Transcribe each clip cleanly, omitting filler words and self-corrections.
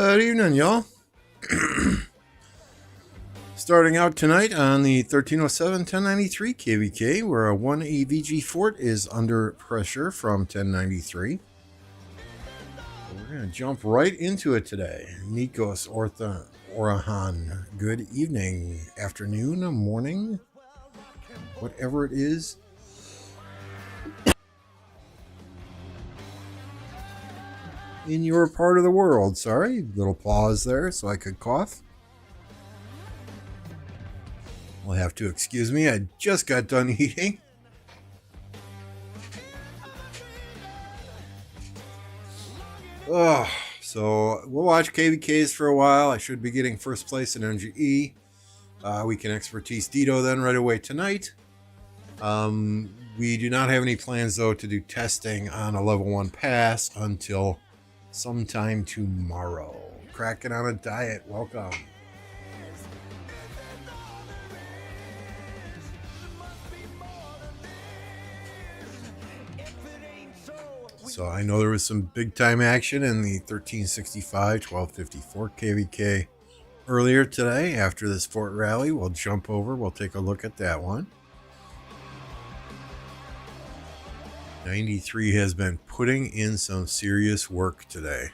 Good evening, y'all. Starting out tonight on the 1307-1093 KvK, where a 1 AVG fort is under pressure from 1093. We're going to jump right into it today. Nikos Orahan, good evening, afternoon, morning, whatever it is. In your part of the world. Sorry, little pause there so I could cough. You'll have to excuse me, I just got done eating. So we'll watch KvKs for a while. I should be getting first place in MGE. We can expertise Dido then right away tonight. We do not have any plans though to do testing on a level 1 pass until sometime tomorrow. Cracking on a diet, welcome. So I know there was some big time action in the 1365-1254 KvK earlier today. After this fort rally, we'll jump over, we'll take a look at that one. 93 has been putting in some serious work today.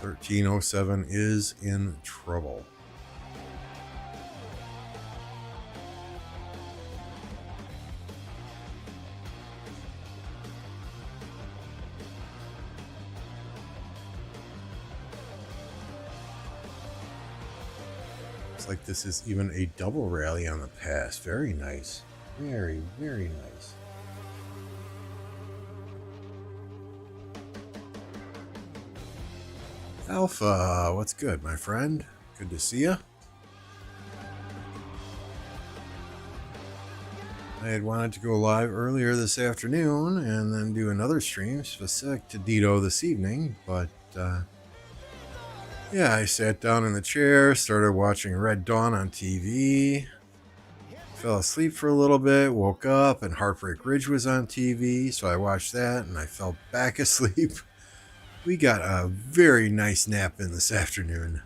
1307 is in trouble. Looks like this is even a double rally on the pass. Very nice. Very, very nice. Alpha, what's good, my friend? Good to see you. I had wanted to go live earlier this afternoon and then do another stream specific to Dido this evening, but yeah, I sat down in the chair, started watching Red Dawn on TV, fell asleep for a little bit, woke up, and Heartbreak Ridge was on TV, so I watched that and I fell back asleep. We got a very nice nap in this afternoon.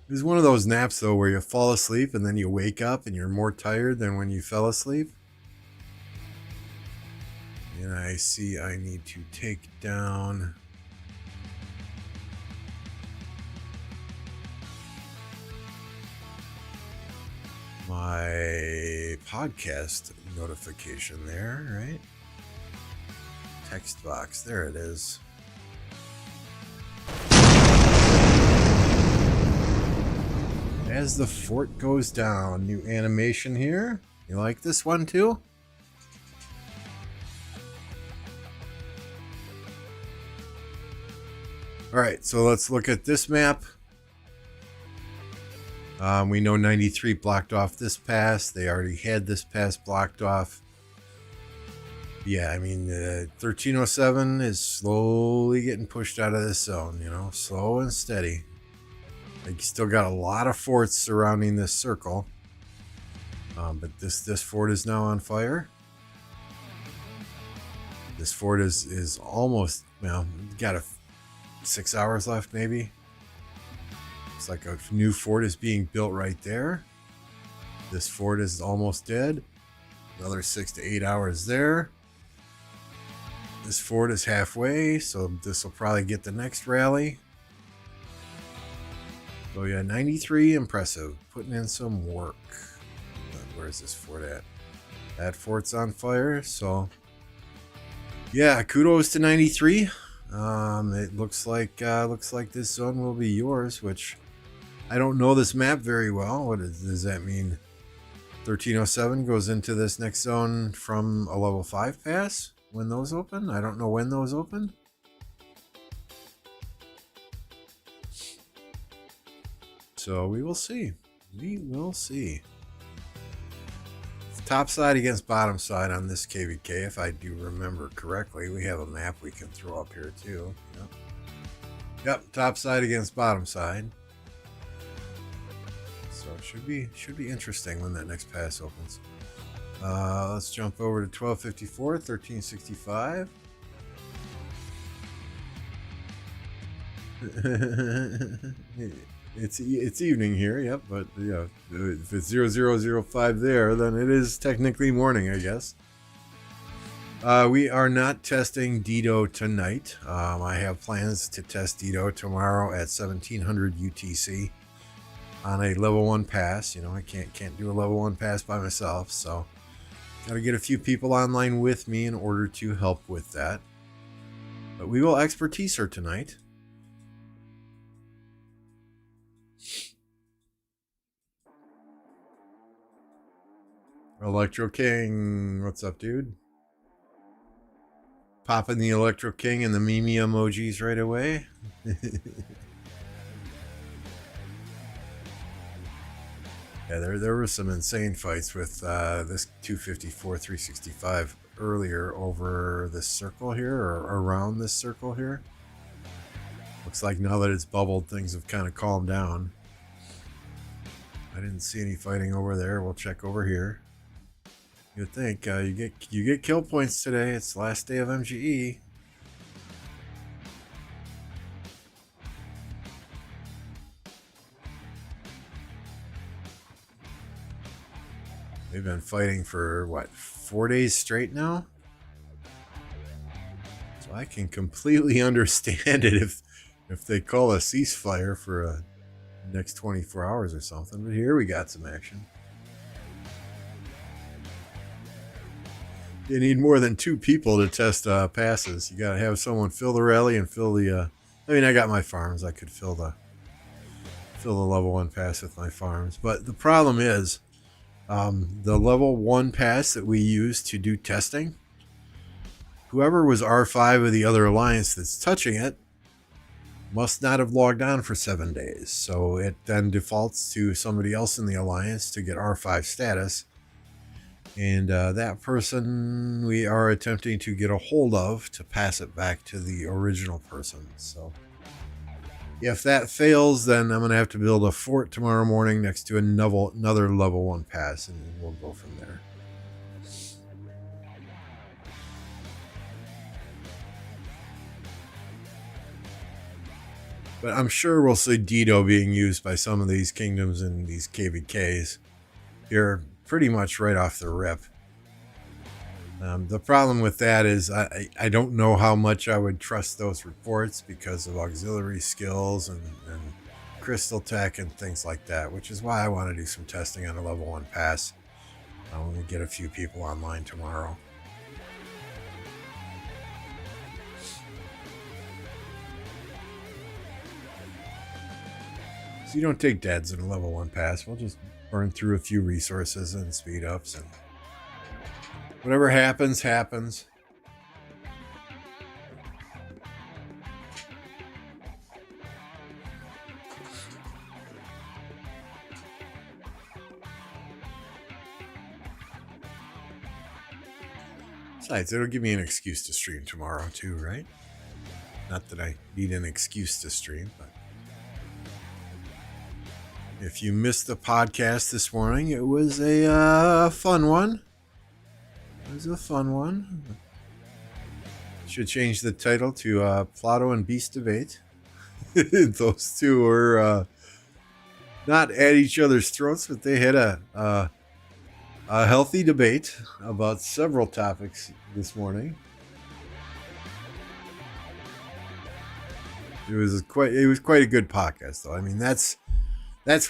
It was one of those naps, though, where you fall asleep and then you wake up and you're more tired than when you fell asleep. And I see I need to take down my podcast notification there, right? Text box, there it is. As the fort goes down, new animation here. You like this one too? Alright, so let's look at this map. We know 93 blocked off this pass. They already had this pass blocked off. Yeah, I mean, 1307 is slowly getting pushed out of this zone, you know, slow and steady. Like, you still got a lot of forts surrounding this circle. But this fort is now on fire. This fort is almost, well, got 6 hours left, maybe. It's like a new fort is being built right there. This fort is almost dead. Another 6 to 8 hours there. This fort is halfway, so this will probably get the next rally. So yeah, 93, impressive. Putting in some work. Where's this fort at? That fort's on fire, so yeah, kudos to 93. It looks like this zone will be yours, which I don't know this map very well. What does that mean? 1307 goes into this next zone from a level 5 pass? When those open? I don't know when those open. So we will see. We will see. It's top side against bottom side on this KvK, if I do remember correctly. We have a map we can throw up here too. Yep, top side against bottom side. So it should be interesting when that next pass opens. Let's jump over to 1254, 1365. It's evening here, yep, but yeah, if it's 0005 there, then it is technically morning, I guess. We are not testing Dido tonight. I have plans to test Dido tomorrow at 1700 UTC on a level 1 pass. You know, I can't do a level 1 pass by myself, so got to get a few people online with me in order to help with that. But we will expertise her tonight. Electro King, what's up, dude? Popping the Electro King and the Mimi emojis right away. Yeah, there were some insane fights with this 254 365 earlier over this circle here, or around this circle here. Looks like now that it's bubbled, things have kind of calmed down. I didn't see any fighting over there. We'll check over here. You'd think you get kill points today. It's the last day of MGE. They've been fighting for what, 4 days straight now? So I can completely understand it if they call a ceasefire for a next 24 hours or something. But here we got some action. You need more than 2 people to test passes. You gotta have someone fill the rally and fill the. I mean, I got my farms. I could fill the level 1 pass with my farms. But the problem is, the level 1 pass that we use to do testing, whoever was R5 of the other alliance that's touching it must not have logged on for 7 days. So it then defaults to somebody else in the alliance to get R5 status. And that person we are attempting to get a hold of to pass it back to the original person. So if that fails, then I'm going to have to build a fort tomorrow morning next to another level 1 pass, and we'll go from there. But I'm sure we'll see Dido being used by some of these kingdoms and these KvKs here pretty much right off the rip. The problem with that is I don't know how much I would trust those reports because of auxiliary skills and crystal tech and things like that, which is why I want to do some testing on a level 1 pass. I'm going to get a few people online tomorrow. So you don't take deads in a level 1 pass. We'll just burn through a few resources and speed ups, and whatever happens, happens. Besides, it'll give me an excuse to stream tomorrow too, right? Not that I need an excuse to stream, but if you missed the podcast this morning, it was a fun one. It was a fun one. Should change the title to Plato and Beast Debate. Those two were not at each other's throats, but they had a healthy debate about several topics this morning. It was quite a good podcast, though. I mean, that's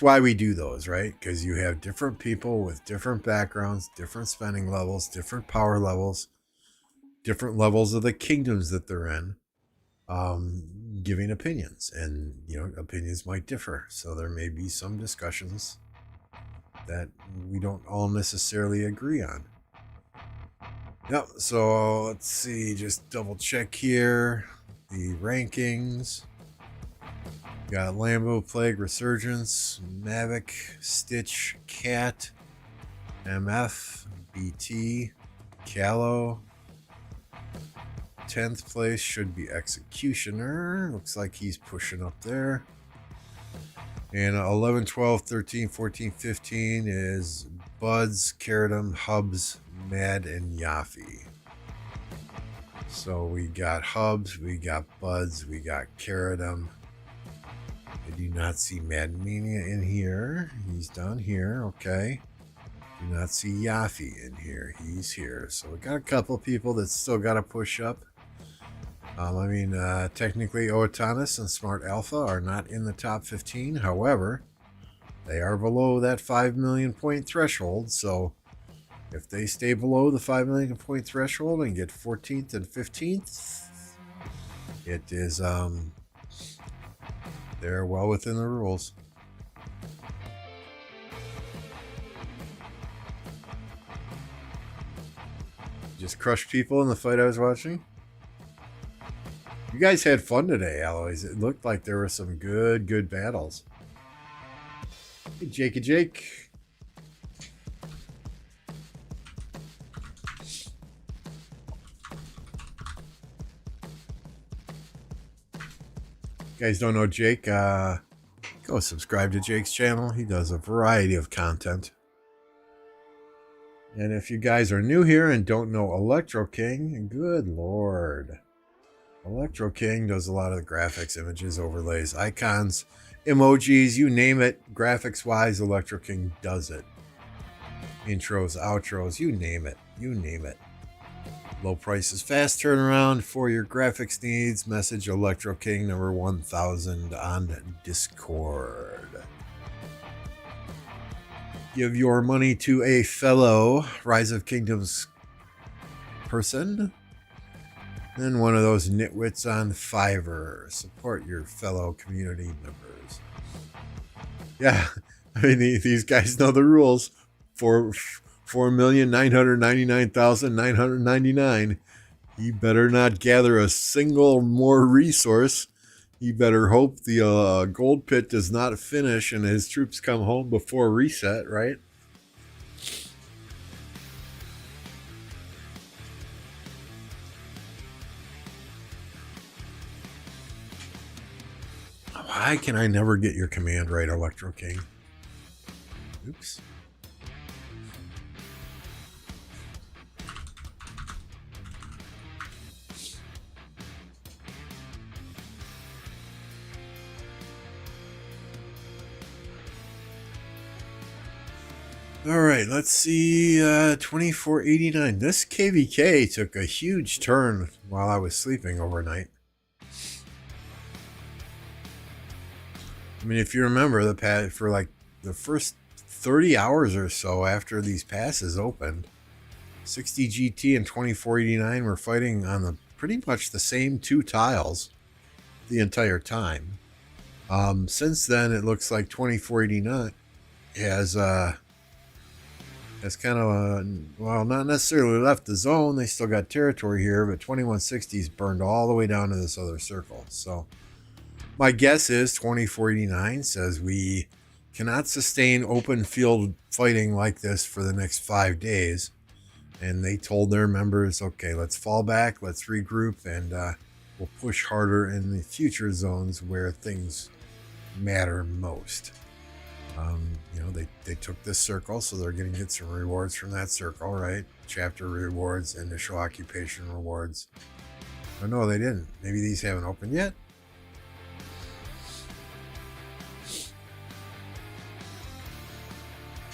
why we do those, right? Because you have different people with different backgrounds, different spending levels, different power levels, different levels of the kingdoms that they're in, giving opinions, and opinions might differ. So there may be some discussions that we don't all necessarily agree on. Yep. So let's see. Just double check here the rankings. Got Lambo, Plague, Resurgence, Mavic, Stitch, Cat, MF, BT, Callow. 10th place should be Executioner. Looks like he's pushing up there. And 11, 12, 13, 14, 15 is Buds, Caradum, Hubs, Mad, and Yaffy. So we got Hubs, we got Buds, we got Caradum, I do not see Mad Mania in here. He's down here. Okay. Do not see Yaffy in here. He's here. So we got a couple people that still got to push up. Technically, Oatanis and Smart Alpha are not in the top 15. However, they are below that 5 million point threshold. So if they stay below the 5 million point threshold and get 14th and 15th, it is, they're well within the rules. Just crushed people in the fight I was watching. You guys had fun today, Alloys. It looked like there were some good battles. Hey, Jakey Jake. You guys don't know Jake, go subscribe to Jake's channel. He does a variety of content. And if you guys are new here and don't know Electro King, good lord. Electro King does a lot of the graphics, images, overlays, icons, emojis, you name it. Graphics-wise, Electro King does it. Intros, outros, you name it. You name it. Low prices, fast turnaround for your graphics needs. Message Electro King number 1000 on Discord. Give your money to a fellow Rise of Kingdoms person. Then one of those nitwits on Fiverr. Support your fellow community members. Yeah, I mean, these guys know the rules. 4,999,999. He better not gather a single more resource. He better hope the gold pit does not finish and his troops come home before reset, right? Why can I never get your command right, Electro King? Oops. All right, let's see. 2489. This KvK took a huge turn while I was sleeping overnight. I mean, if you remember the pass for like the first 30 hours or so after these passes opened, 60 GT and 2489 were fighting on the pretty much the same two tiles the entire time. Since then, it looks like 2489 has kind of, not necessarily left the zone. They still got territory here, but 2160's burned all the way down to this other circle. So my guess is 2489 says we cannot sustain open field fighting like this for the next 5 days. And they told their members, okay, let's fall back, let's regroup, and we'll push harder in the future zones where things matter most. They took this circle, so they're going to get some rewards from that circle, right? Chapter rewards, initial occupation rewards. Oh, no, they didn't. Maybe these haven't opened yet.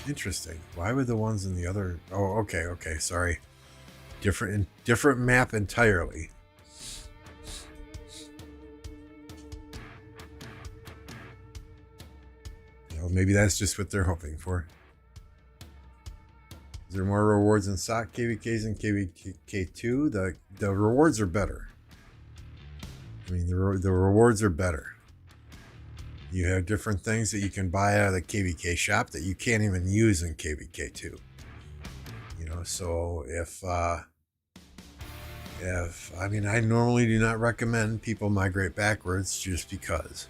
Interesting. Why would the ones in the other... Oh, okay, sorry. Different map entirely. Maybe that's just what they're hoping for. Is there more rewards in SOC KvKs and KvK2? The rewards are better. I mean, the rewards are better. You have different things that you can buy out of the KvK shop that you can't even use in KvK2. So I normally do not recommend people migrate backwards just because.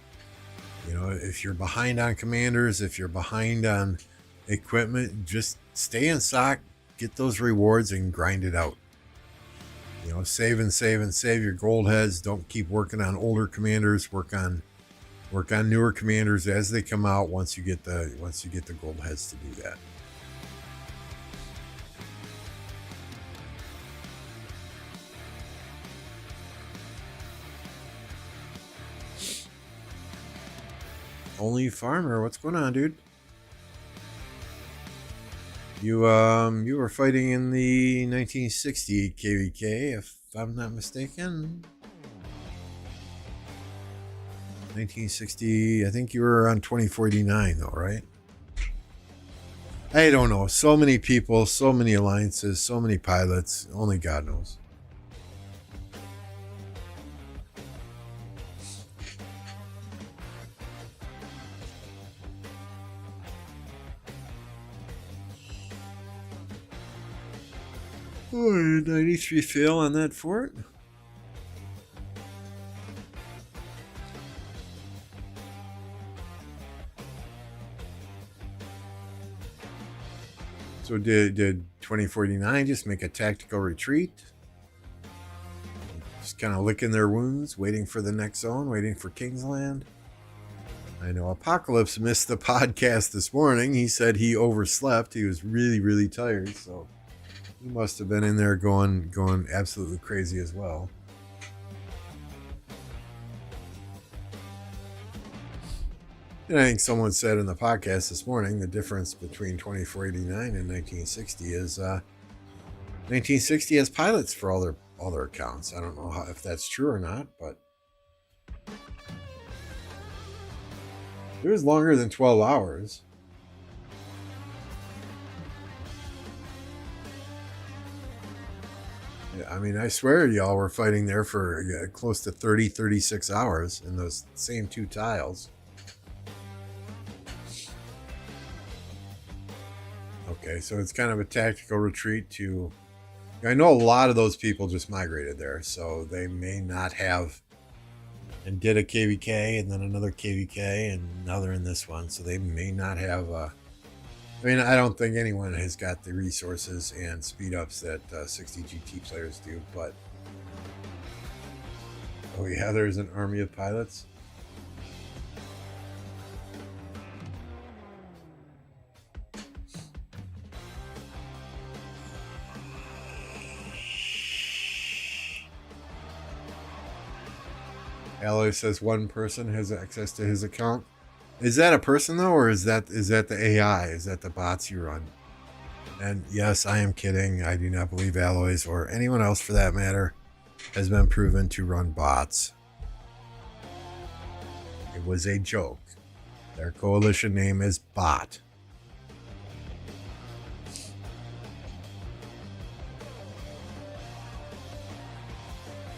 If you're behind on commanders, if you're behind on equipment, just stay in SOC, get those rewards, and grind it out. Save your gold heads. Don't keep working on older commanders. Work on newer commanders as they come out. Once you get the gold heads to do that. Only Farmer, what's going on, dude? You were fighting in the 1960 KvK, if I'm not mistaken. 1960, I think you were on 2049 though, right? I don't know. So many people, so many alliances, so many pilots. Only God knows. Oh, 93 fail on that fort. So did 2049 just make a tactical retreat? Just kind of licking their wounds, waiting for the next zone, waiting for Kingsland. I know Apocalypse missed the podcast this morning. He said he overslept. He was really, really tired, so he must have been in there going absolutely crazy as well. And I think someone said in the podcast this morning the difference between 2489 and 1960 is 1960 has pilots for all their accounts. I don't know if that's true or not, but it was longer than 12 hours. I mean, I swear y'all were fighting there for close to 36 hours in those same two tiles. Okay, so it's kind of a tactical retreat to... I know a lot of those people just migrated there, so they may not have... And did a KvK, and then another KvK, and now they're in this one, so they may not have... I mean, I don't think anyone has got the resources and speed-ups that 60 GT players do, but... Oh yeah, there's an army of pilots. Alloy says one person has access to his account. Is that a person though, or is that the AI? Is that the bots you run? And yes, I am kidding. I do not believe Alloys or anyone else for that matter has been proven to run bots. It was a joke. Their coalition name is Bot.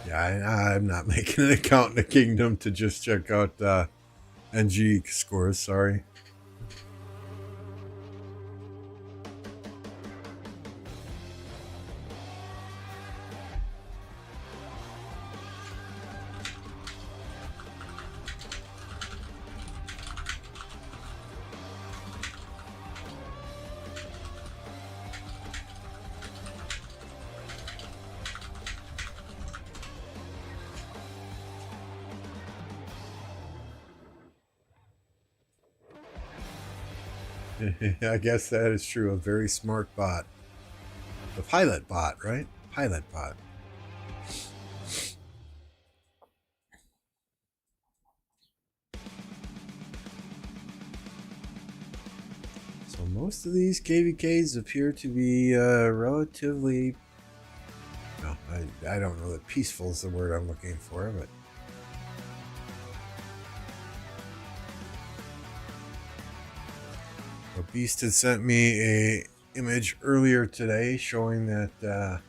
Yeah, I'm not making an account in the kingdom to just check out NG scores, sorry. I guess that is true. A very smart bot. The pilot bot, right? Pilot bot. So most of these KvKs appear to be relatively... No, I don't know that peaceful is the word I'm looking for, but... Beast had sent me a image earlier today showing that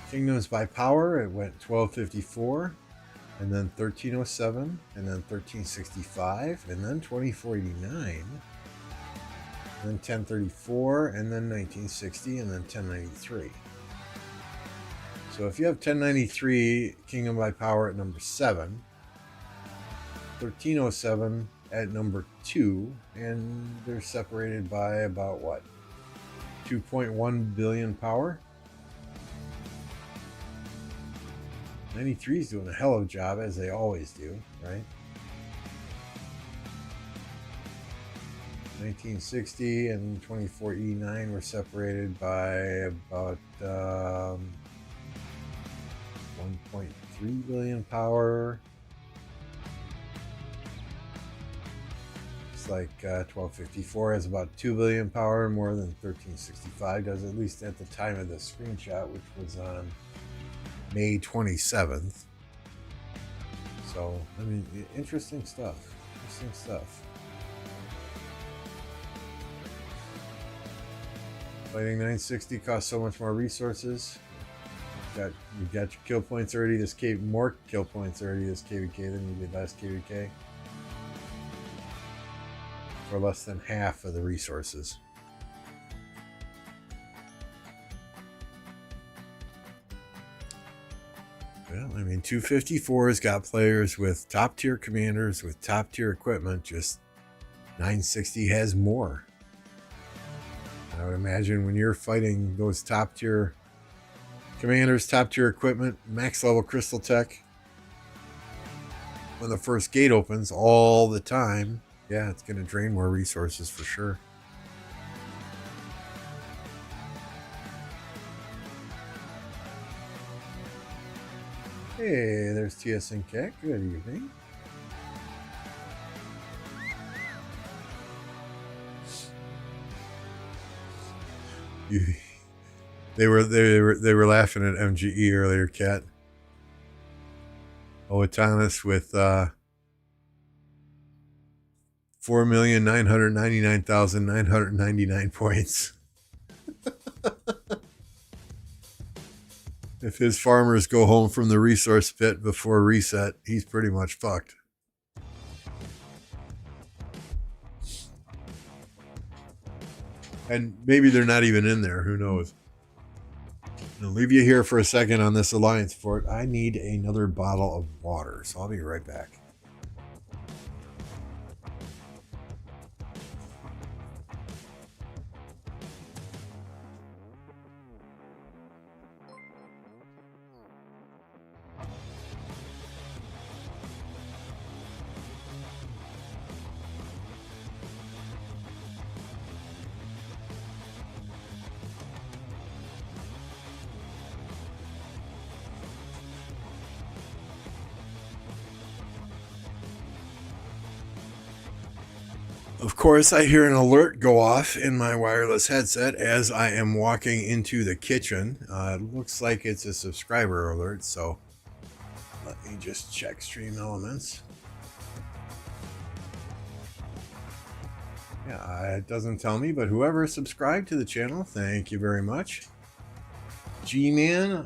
Kingdoms by Power, it went 1254, and then 1307, and then 1365, and then 2489, and then 1034, and then 1960, and then 1093. So if you have 1093 Kingdom by Power at number 7, 1307 at number 2, and they're separated by about what, 2.1 billion power. 93 is doing a hell of a job, as they always do, right? 1960 and 24E9 were separated by about 1.3 billion power. Looks like 1254 has about 2 billion power, more than 1365 does, at least at the time of the screenshot, which was on May 27th. So, I mean, interesting stuff. Interesting stuff. Fighting 960 costs so much more resources. You got your kill points already. This more kill points already this KvK than you did last KvK. For less than half of the resources. Well, I mean, 254's got players with top tier commanders with top tier equipment. Just 960 has more. I would imagine when you're fighting those top tier commanders, top tier equipment, max level crystal tech, when the first gate opens all the time, yeah, it's going to drain more resources for sure. Hey, there's TSN Cat. Good evening. They were laughing at MGE earlier, Cat. Oatanis with 4,999,999 points. If his farmers go home from the resource pit before reset, he's pretty much fucked. And maybe they're not even in there. Who knows? I'll leave you here for a second on this Alliance fort. I need another bottle of water, so I'll be right back. Of course, I hear an alert go off in my wireless headset as I am walking into the kitchen. It looks like it's a subscriber alert, so let me just check Stream Elements. Yeah, it doesn't tell me, but whoever subscribed to the channel, thank you very much. G-Man,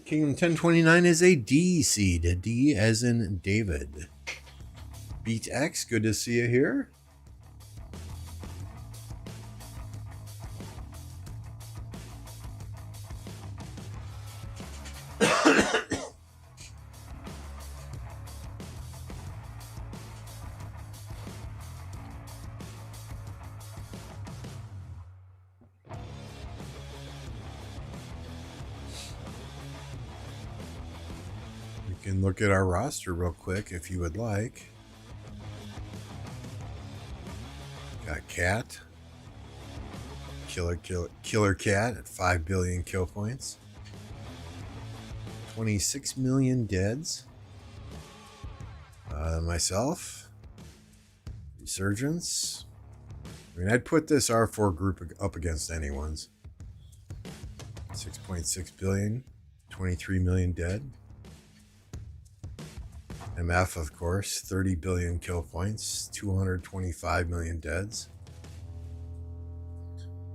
Kingdom 1029 is a D seed, a D as in David. Beat X, good to see you here. Can look at our roster real quick if you would like. Got Cat, Killer Cat at 5 billion kill points, 26 million deads. Myself, Resurgence. I mean, I'd put this R4 group up against anyone's. 6.6 billion, 23 million dead. MF, of course, 30 billion kill points, 225 million deads.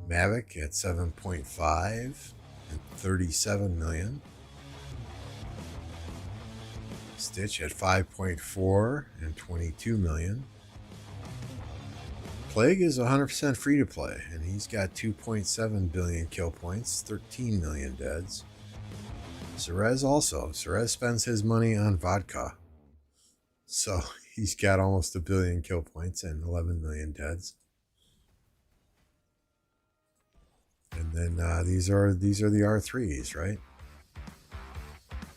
Mavic at 7.5 and 37 million. Stitch at 5.4 and 22 million. Plague is 100% free to play, and he's got 2.7 billion kill points, 13 million deads. Cerez also. Cerez spends his money on vodka. So he's got almost 1 billion kill points and 11 million deads. And then these are the R3s, right?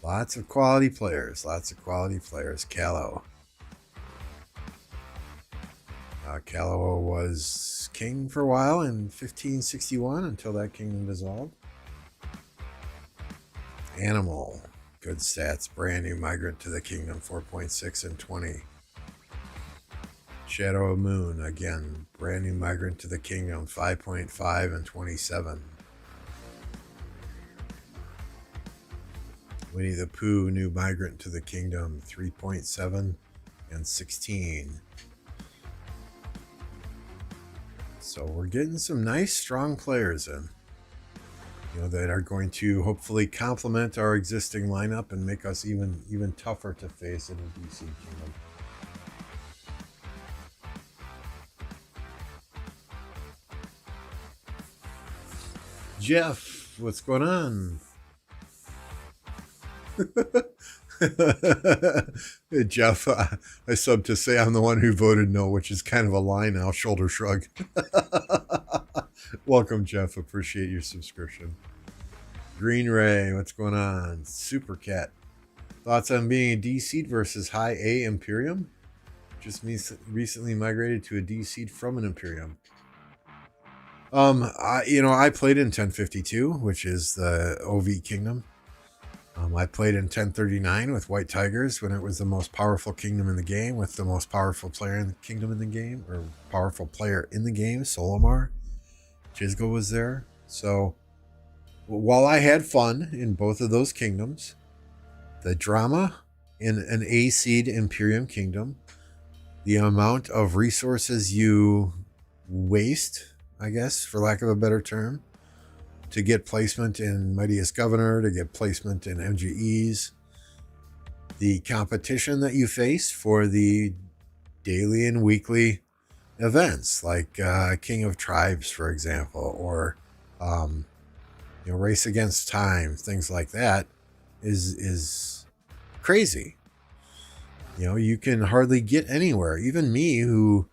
Lots of quality players. Lots of quality players. Callow. Callow was king for a while in 1561 until that kingdom dissolved. Animal. Good stats. Brand new migrant to the kingdom. 4.6 and 20. Shadow of Moon, again, brand new migrant to the kingdom, 5.5 and 27. Winnie the Pooh, new migrant to the kingdom, 3.7 and 16. So we're getting some nice, strong players in, that are going to hopefully complement our existing lineup and make us even tougher to face in the DC kingdom. Jeff, what's going on? Jeff, I sub to say I'm the one who voted no, which is kind of a lie now. Shoulder shrug. Welcome, Jeff. Appreciate your subscription. Green Ray, what's going on? Super Cat, thoughts on being a D seed versus high A Imperium? Just recently migrated to a D seed from an Imperium. I played in 1052, which is the OV kingdom. I played in 1039 with White Tigers when it was the most powerful kingdom in the game, with the most powerful player in the kingdom in the game, or powerful player in the game, Solomar. Jizgo was there. So while I had fun in both of those kingdoms, the drama in an A seed Imperium kingdom, the amount of resources you waste, I guess, for lack of a better term, to get placement in Mightiest Governor, to get placement in MGEs, the competition that you face for the daily and weekly events, like King of Tribes, for example, or Race Against Time, things like that, is crazy. You can hardly get anywhere. Even me, who,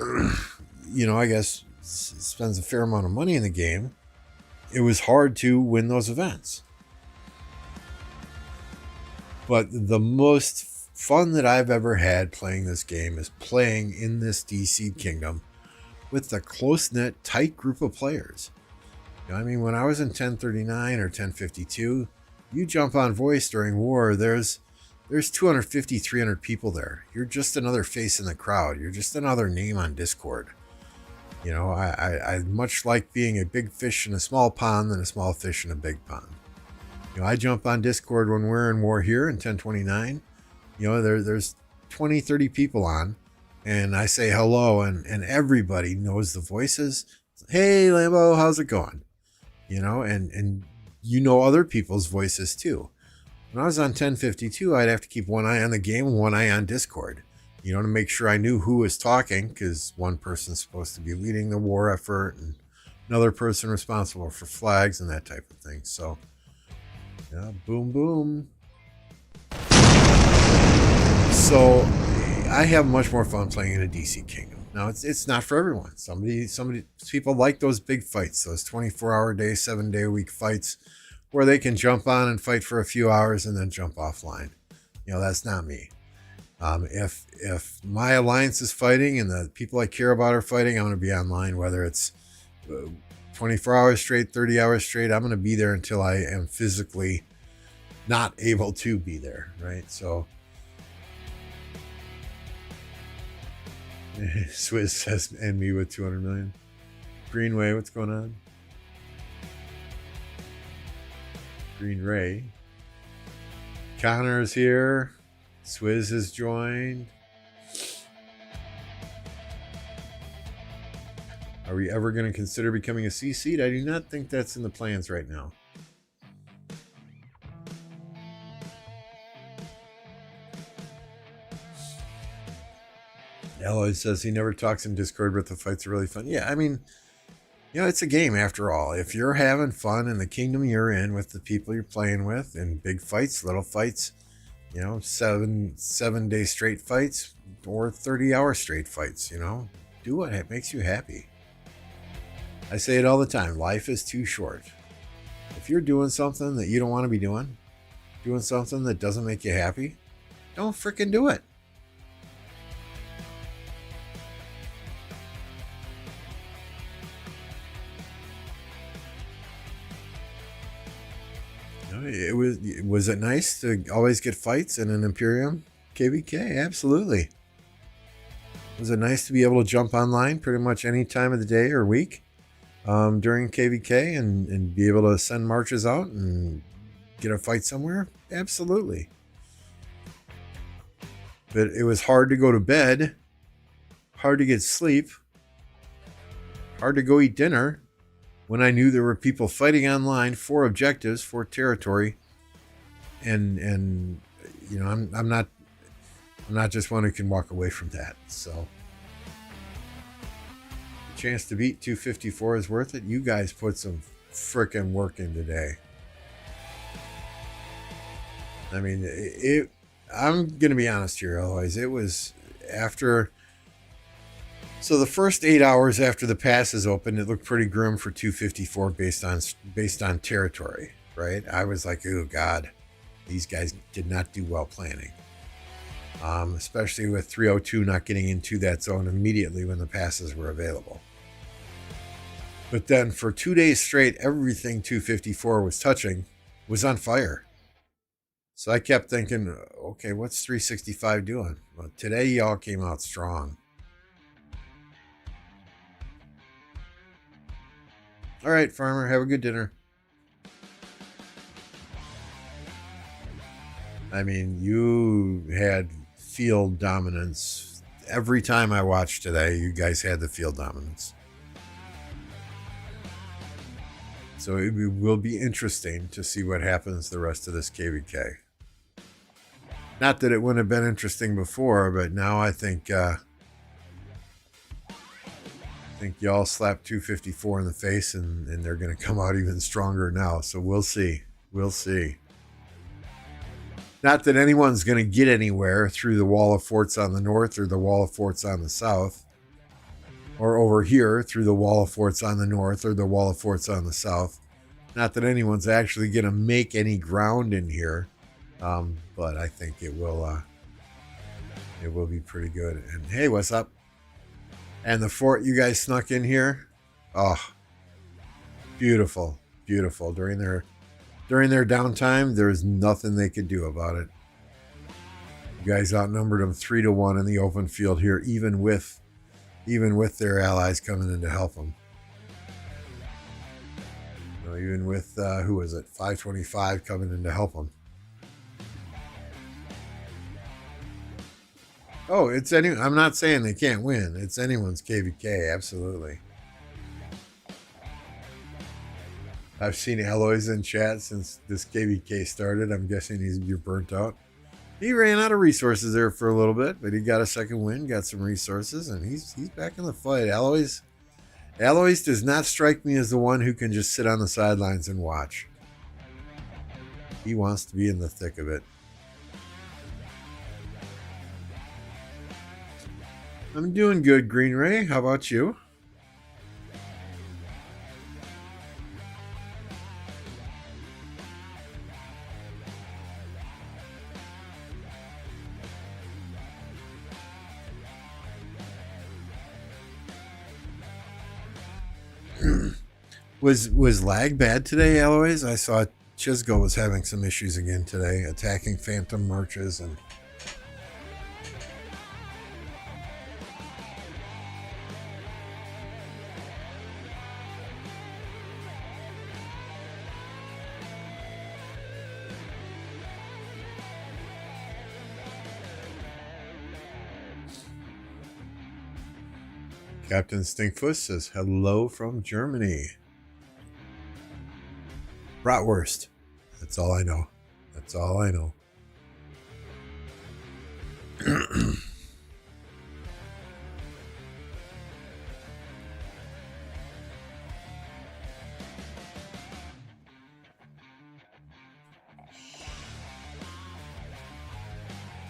I guess spends a fair amount of money in the game, it was hard to win those events. But the most fun that I've ever had playing this game is playing in this DC kingdom with a close-knit, tight group of players. When I was in 1039 or 1052, you jump on voice during war, there's 250, 300 people there. You're just another face in the crowd. You're just another name on Discord. I much like being a big fish in a small pond than a small fish in a big pond. I jump on Discord when we're in war here in 1029. There's 20, 30 people on, and I say hello, and everybody knows the voices. Hey, Lambo, how's it going? And other people's voices too. When I was on 1052, I'd have to keep one eye on the game and one eye on Discord, to make sure I knew who was talking, because one person's supposed to be leading the war effort and another person responsible for flags and that type of thing. So, yeah, boom, boom. So, I have much more fun playing in a DC kingdom. Now, it's not for everyone. People like those big fights, those 24-hour day, 7-day-a-week fights, where they can jump on and fight for a few hours and then jump offline. That's not me. If my alliance is fighting and the people I care about are fighting, I'm going to be online, whether it's 24 hours straight, 30 hours straight. I'm going to be there until I am physically not able to be there, right? So Swizz says, and me with 200 million. Greenway, what's going on? Green Ray. Connor's here. Swizz has joined. Are we ever going to consider becoming a C seed? I do not think that's in the plans right now. Eloy says he never talks in Discord, but the fights are really fun. Yeah, it's a game after all. If you're having fun in the kingdom you're in with the people you're playing with, and big fights, little fights, 7-day straight fights or 30-hour straight fights, do what makes you happy. I say it all the time. Life is too short. If you're doing something that you don't want to be doing something that doesn't make you happy, don't freaking do it. Was it nice to always get fights in an Imperium KvK? Absolutely. Was it nice to be able to jump online pretty much any time of the day or week during KvK and be able to send marches out and get a fight somewhere? Absolutely. But it was hard to go to bed, hard to get sleep, hard to go eat dinner when I knew there were people fighting online for objectives, for territory, and you know, I'm not just one who can walk away from that. So the chance to beat 254 is worth it. You guys put some frickin' work in today. I mean, I'm gonna be honest here, always. It was after. So the first 8 hours after the passes opened, it looked pretty grim for 254 based on territory, right? I was like, oh God, these guys did not do well planning. Especially with 302 not getting into that zone immediately when the passes were available. But then for 2 days straight, everything 254 was touching was on fire. So I kept thinking, okay, what's 365 doing? Well, today y'all came out strong. All right, farmer, have a good dinner. I mean, you had field dominance. Every time I watched today, you guys had the field dominance. So it will be interesting to see what happens the rest of this KvK. Not that it wouldn't have been interesting before, but now I think y'all slapped 254 in the face and they're going to come out even stronger now. So we'll see. We'll see. Not that anyone's going to get anywhere through the wall of forts on the north or the wall of forts on the south. Or over here through the wall of forts on the north or the wall of forts on the south. Not that anyone's actually going to make any ground in here. But I think it will be pretty good. And hey, what's up? And the fort you guys snuck in here. Oh, beautiful, beautiful. During their downtime, there's nothing they could do about it. You guys outnumbered them 3-1 in the open field here, even with their allies coming in to help them. You know, even with who was it, 525 coming in to help them. Oh, it's I'm not saying they can't win. It's anyone's KvK, absolutely. I've seen Alloys in chat since this KvK started. I'm guessing you're burnt out. He ran out of resources there for a little bit, but he got a second win, got some resources, and he's back in the fight. Alloys does not strike me as the one who can just sit on the sidelines and watch. He wants to be in the thick of it. I'm doing good, Green Ray. How about you? Was lag bad today, Alloys? I saw Chisgo was having some issues again today, attacking phantom marches and... Captain Stinkfuss says, hello from Germany. Bratwurst. That's all I know. That's all I know.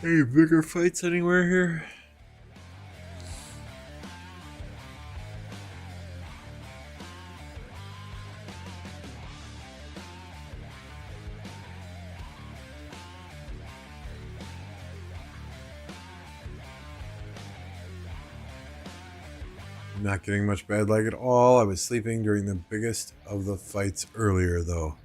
Any bigger fights anywhere here? Not getting much bad lag at all. I was sleeping during the biggest of the fights earlier, though.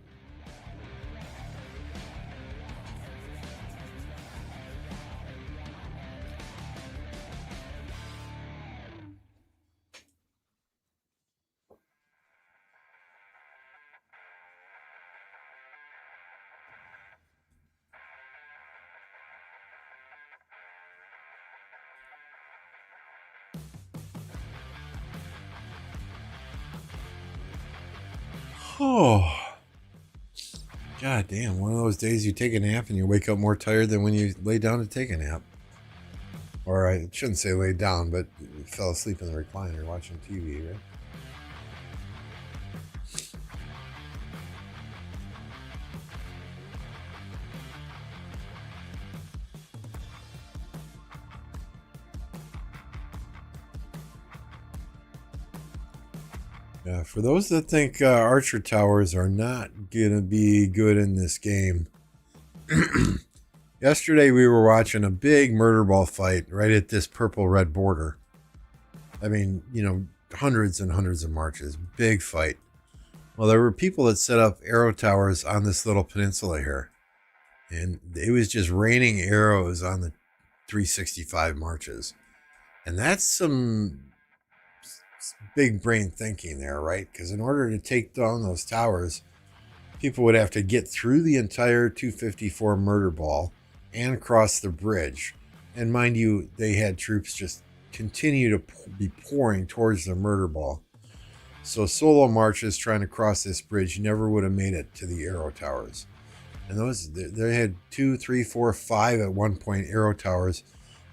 Oh, god damn. One of those days you take a nap and you wake up more tired than when you lay down to take a nap. Or I shouldn't say lay down, but fell asleep in the recliner watching TV, right? Yeah, for those that think Archer Towers are not going to be good in this game, yesterday we were watching a big murder ball fight right at this purple-red border. I mean, hundreds and hundreds of marches. Big fight. Well, there were people that set up arrow towers on this little peninsula here. And it was just raining arrows on the 365 marches. And that's some big brain thinking there, right? Because in order to take down those towers, people would have to get through the entire 254 murder ball and cross the bridge. And mind you, they had troops just continue to be pouring towards the murder ball. So solo marches trying to cross this bridge never would have made it to the arrow towers. And they had 2, 3, 4, 5 at one point arrow towers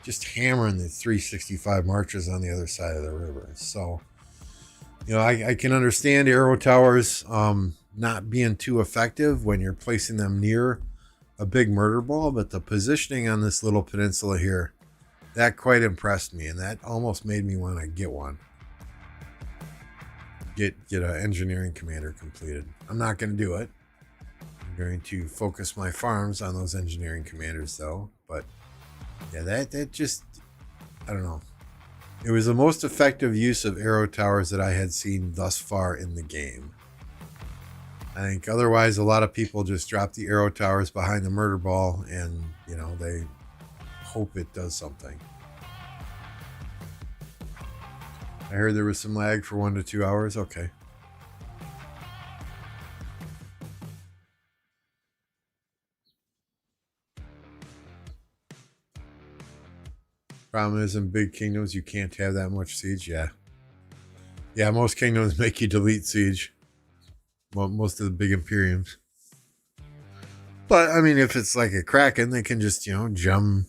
just hammering the 365 marches on the other side of the river. So, I can understand arrow towers not being too effective when you're placing them near a big murder ball, but the positioning on this little peninsula here, that quite impressed me, and that almost made me want to get one. Get an engineering commander completed. I'm not going to do it. I'm going to focus my farms on those engineering commanders, though. But yeah, that just, I don't know. It was the most effective use of arrow towers that I had seen thus far in the game. I think otherwise a lot of people just drop the arrow towers behind the murder ball and, they hope it does something. I heard there was some lag for 1 to 2 hours. Okay. Problem is, in big kingdoms, you can't have that much siege. Yeah, most kingdoms make you delete siege. Well, most of the big imperiums. But, I mean, if it's like a Kraken, they can just, jump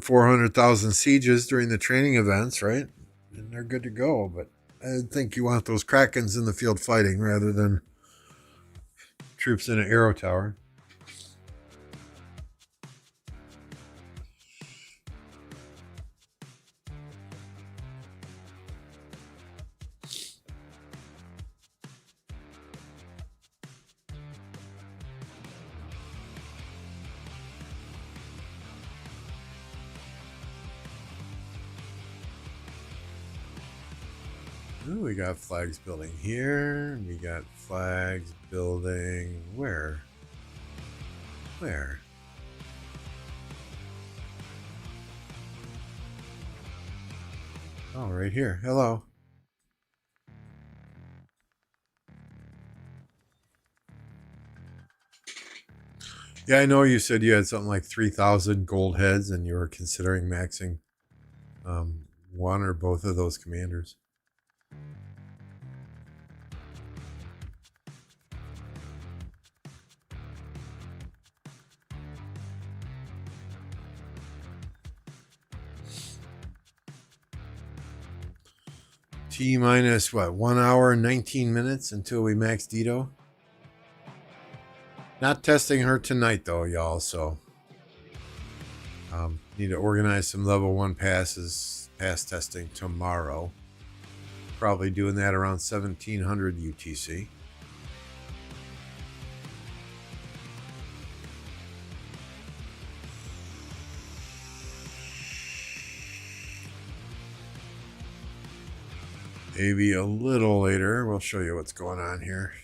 400,000 sieges during the training events, right? And they're good to go. But I think you want those Krakens in the field fighting rather than troops in an arrow tower. Ooh, we got flags building here. We got flags building where? Where? Oh, right here. Hello. Yeah, I know you said you had something like 3,000 gold heads and you were considering maxing one or both of those commanders. T minus what? 1 hour and 19 minutes until we max Dido. Not testing her tonight though, y'all. So need to organize some level 1 pass testing tomorrow. Probably doing that around 1700 UTC. Maybe a little later, we'll show you what's going on here.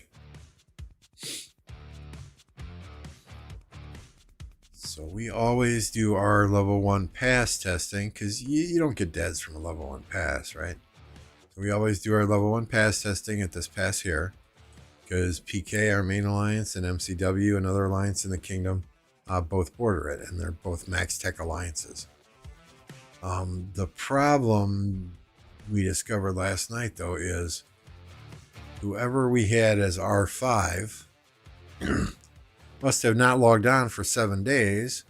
So we always do our level 1 pass testing because you don't get deads from a level 1 pass, right? So we always do our level 1 pass testing at this pass here because PK, our main alliance, and MCW, another alliance in the kingdom, both border it, and they're both max tech alliances. The problem we discovered last night, though, is whoever we had as R5 must have not logged on for 7 days,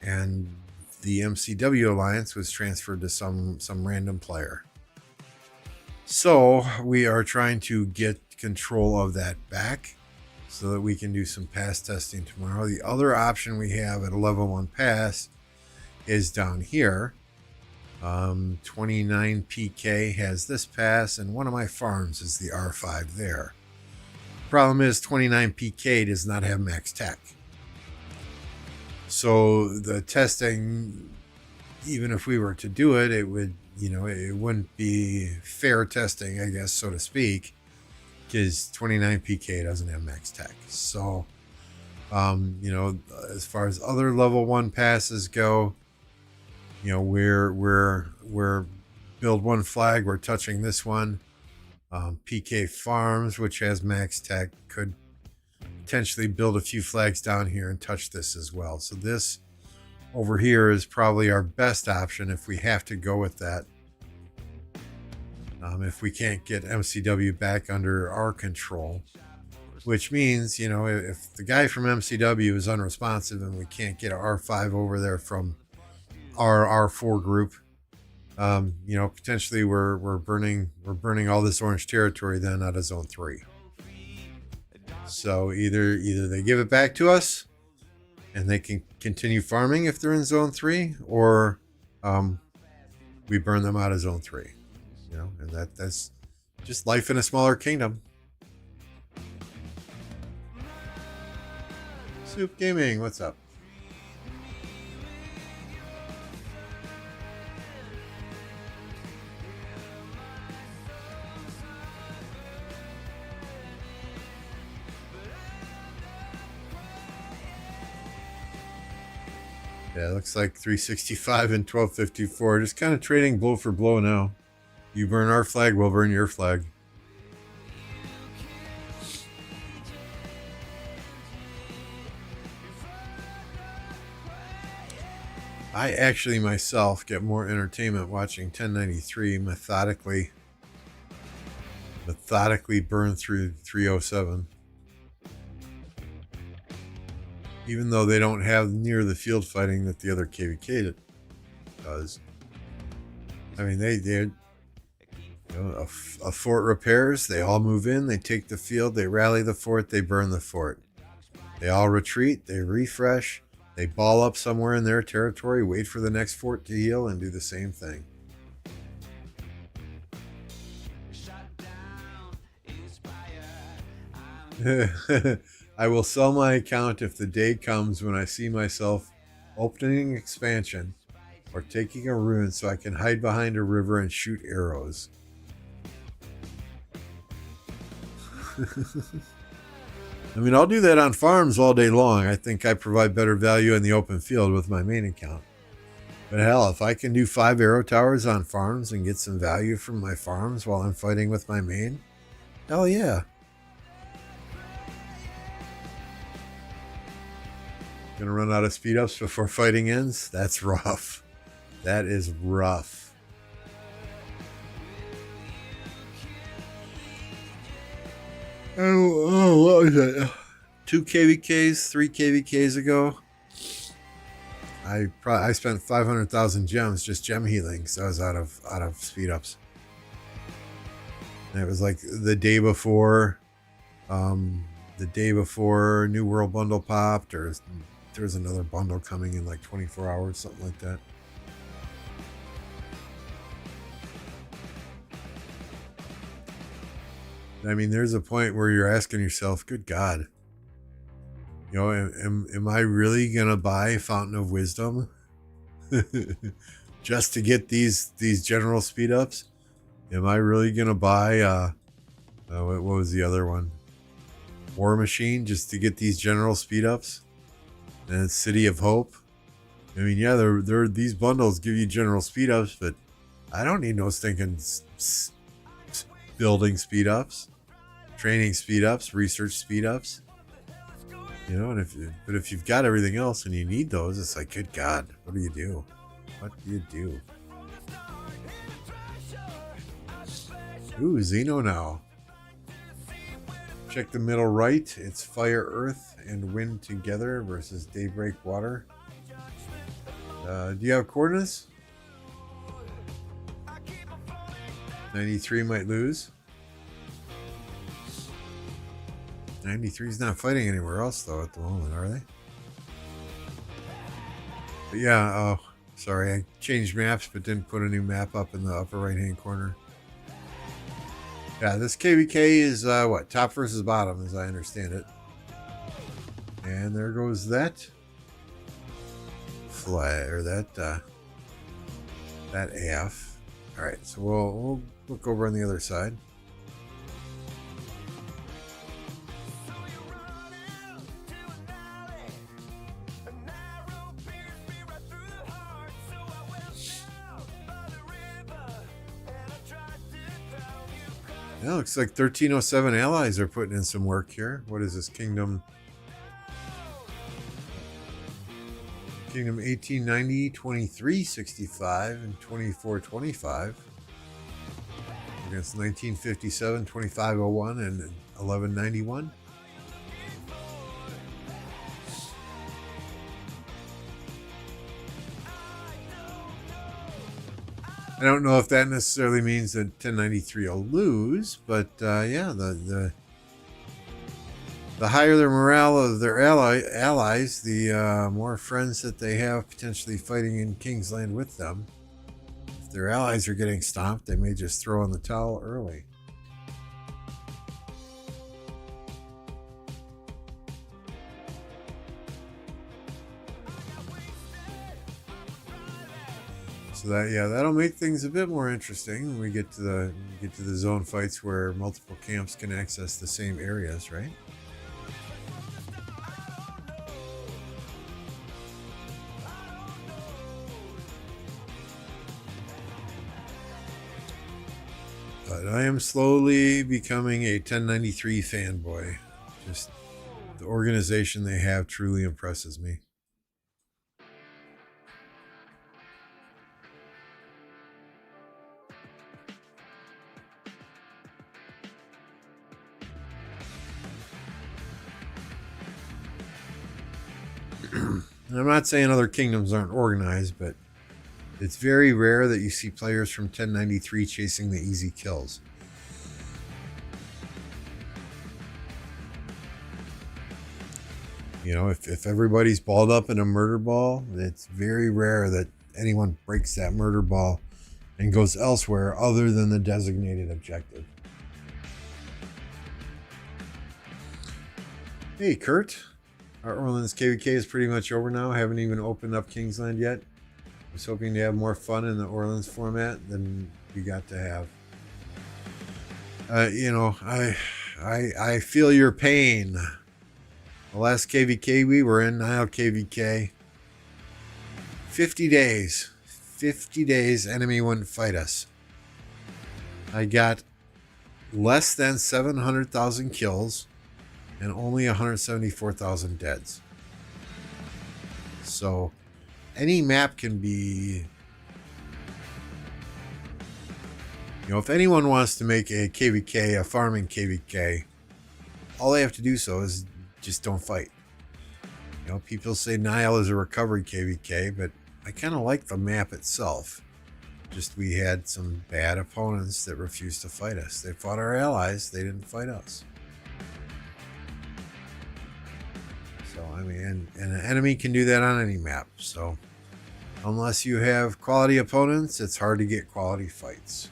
and the MCW alliance was transferred to some random player. So we are trying to get control of that back so that we can do some pass testing tomorrow. The other option we have at a level 1 pass is down here. 29 PK has this pass, and one of my farms is the R5 there. Problem is 29 PK does not have max tech. So the testing, even if we were to do it, it would, it wouldn't be fair testing, I guess, so to speak, because 29 PK doesn't have max tech. So, as far as other level 1 passes go, we're build 1 flag, we're touching this one. PK Farms, which has max tech, could potentially build a few flags down here and touch this as well. So this over here is probably our best option if we have to go with that. If we can't get MCW back under our control, which means, if the guy from MCW is unresponsive and we can't get R5 over there from our R4 group, potentially we're burning all this orange territory then out of zone 3. So either they give it back to us and they can continue farming if they're in zone 3, or we burn them out of zone 3. And that's just life in a smaller kingdom. Soup Gaming, what's up? Yeah, it looks like 365 and 1254. Just kind of trading blow for blow now. You burn our flag, we'll burn your flag. I actually myself get more entertainment watching 1093 methodically burn through 307. Even though they don't have near the field fighting that the other KvK does. I mean, they're a fort repairs, they all move in, they take the field, they rally the fort, they burn the fort. They all retreat, they refresh, they ball up somewhere in their territory, wait for the next fort to heal, and do the same thing. I will sell my account if the day comes when I see myself opening expansion or taking a rune so I can hide behind a river and shoot arrows. I mean, I'll do that on farms all day long. I think I provide better value in the open field with my main account. But hell, if I can do 5 arrow towers on farms and get some value from my farms while I'm fighting with my main, hell yeah. Gonna run out of speed ups before fighting ends? That's rough. That is rough. Oh, what was it? 2 KvKs, 3 KvKs ago, I spent 500,000 gems just gem healing, so I was out of speed ups. And it was like the day before New World Bundle popped, or there's another bundle coming in like 24 hours, something like that. I mean, there's a point where you're asking yourself, good God, am I really going to buy Fountain of Wisdom just to get these general speed ups? Am I really going to buy, what was the other one? War Machine, just to get these general speed ups? And City of Hope. I mean, yeah, these bundles give you general speed ups, but I don't need no stinking building speed ups, training speed ups, research speed ups. And if you've got everything else and you need those, it's like, good God, what do you do? What do you do? Ooh, Xeno now. Check the middle right. It's fire, earth, and wind together versus daybreak, water. Do you have coordinates? 93 might lose. 93 is not fighting anywhere else, though, at the moment, are they? But yeah, oh, sorry, I changed maps, but didn't put a new map up in the upper right-hand corner. Yeah, this KvK is, what, top versus bottom, as I understand it. And there goes that flag, or that AF. Alright, so we'll look over on the other side. Yeah, looks like 1307 allies are putting in some work here. What is this? Kingdom 1890, 2365, and 2425. Against 1957, 2501, and 1191. I don't know if that necessarily means that 1093 will lose, but yeah, the higher the morale of their allies, the more friends that they have potentially fighting in Kingsland with them. If their allies are getting stomped, they may just throw in the towel early. So that, yeah, that'll make things a bit more interesting when we get to the zone fights where multiple camps can access the same areas, right? But I am slowly becoming a 1093 fanboy. Just the organization they have truly impresses me. And I'm not saying other kingdoms aren't organized, but it's very rare that you see players from 1093 chasing the easy kills. You know, if everybody's balled up in a murder ball, it's very rare that anyone breaks that murder ball and goes elsewhere other than the designated objective. Hey, Kurt. Our Orleans KvK is pretty much over now. I haven't even opened up Kingsland yet. I was hoping to have more fun in the Orleans format than we got to have. You know, I feel your pain. The last KvK we were in, Nile KvK. 50 days. 50 days enemy wouldn't fight us. I got less than 700,000 kills and only 174,000 deads. So any map can be, you know, if anyone wants to make a KvK, a farming KvK, all they have to do so is just don't fight. You know, people say Nile is a recovery KvK, but I kind of like the map itself. Just we had some bad opponents that refused to fight us. They fought our allies, they didn't fight us. So, I mean, and an enemy can do that on any map. So, unless you have quality opponents, it's hard to get quality fights.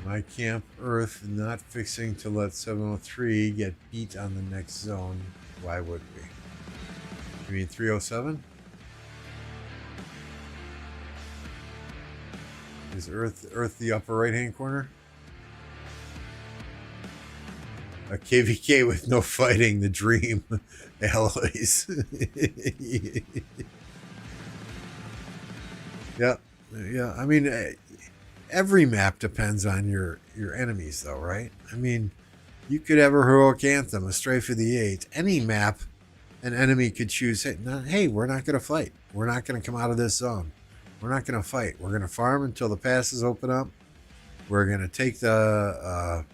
My camp Earth not fixing to let 703 get beat on the next zone. Why would we? You mean 307? Is Earth the upper right hand corner? A KvK with no fighting, the dream. Alloys. Yeah. Yeah. I mean, every map depends on your enemies, though, right? I mean, you could have a heroic anthem, a stray for the 8. Any map an enemy could choose, hey, we're not going to fight. We're not going to come out of this zone. We're not going to fight. We're going to farm until the passes open up. We're going to take the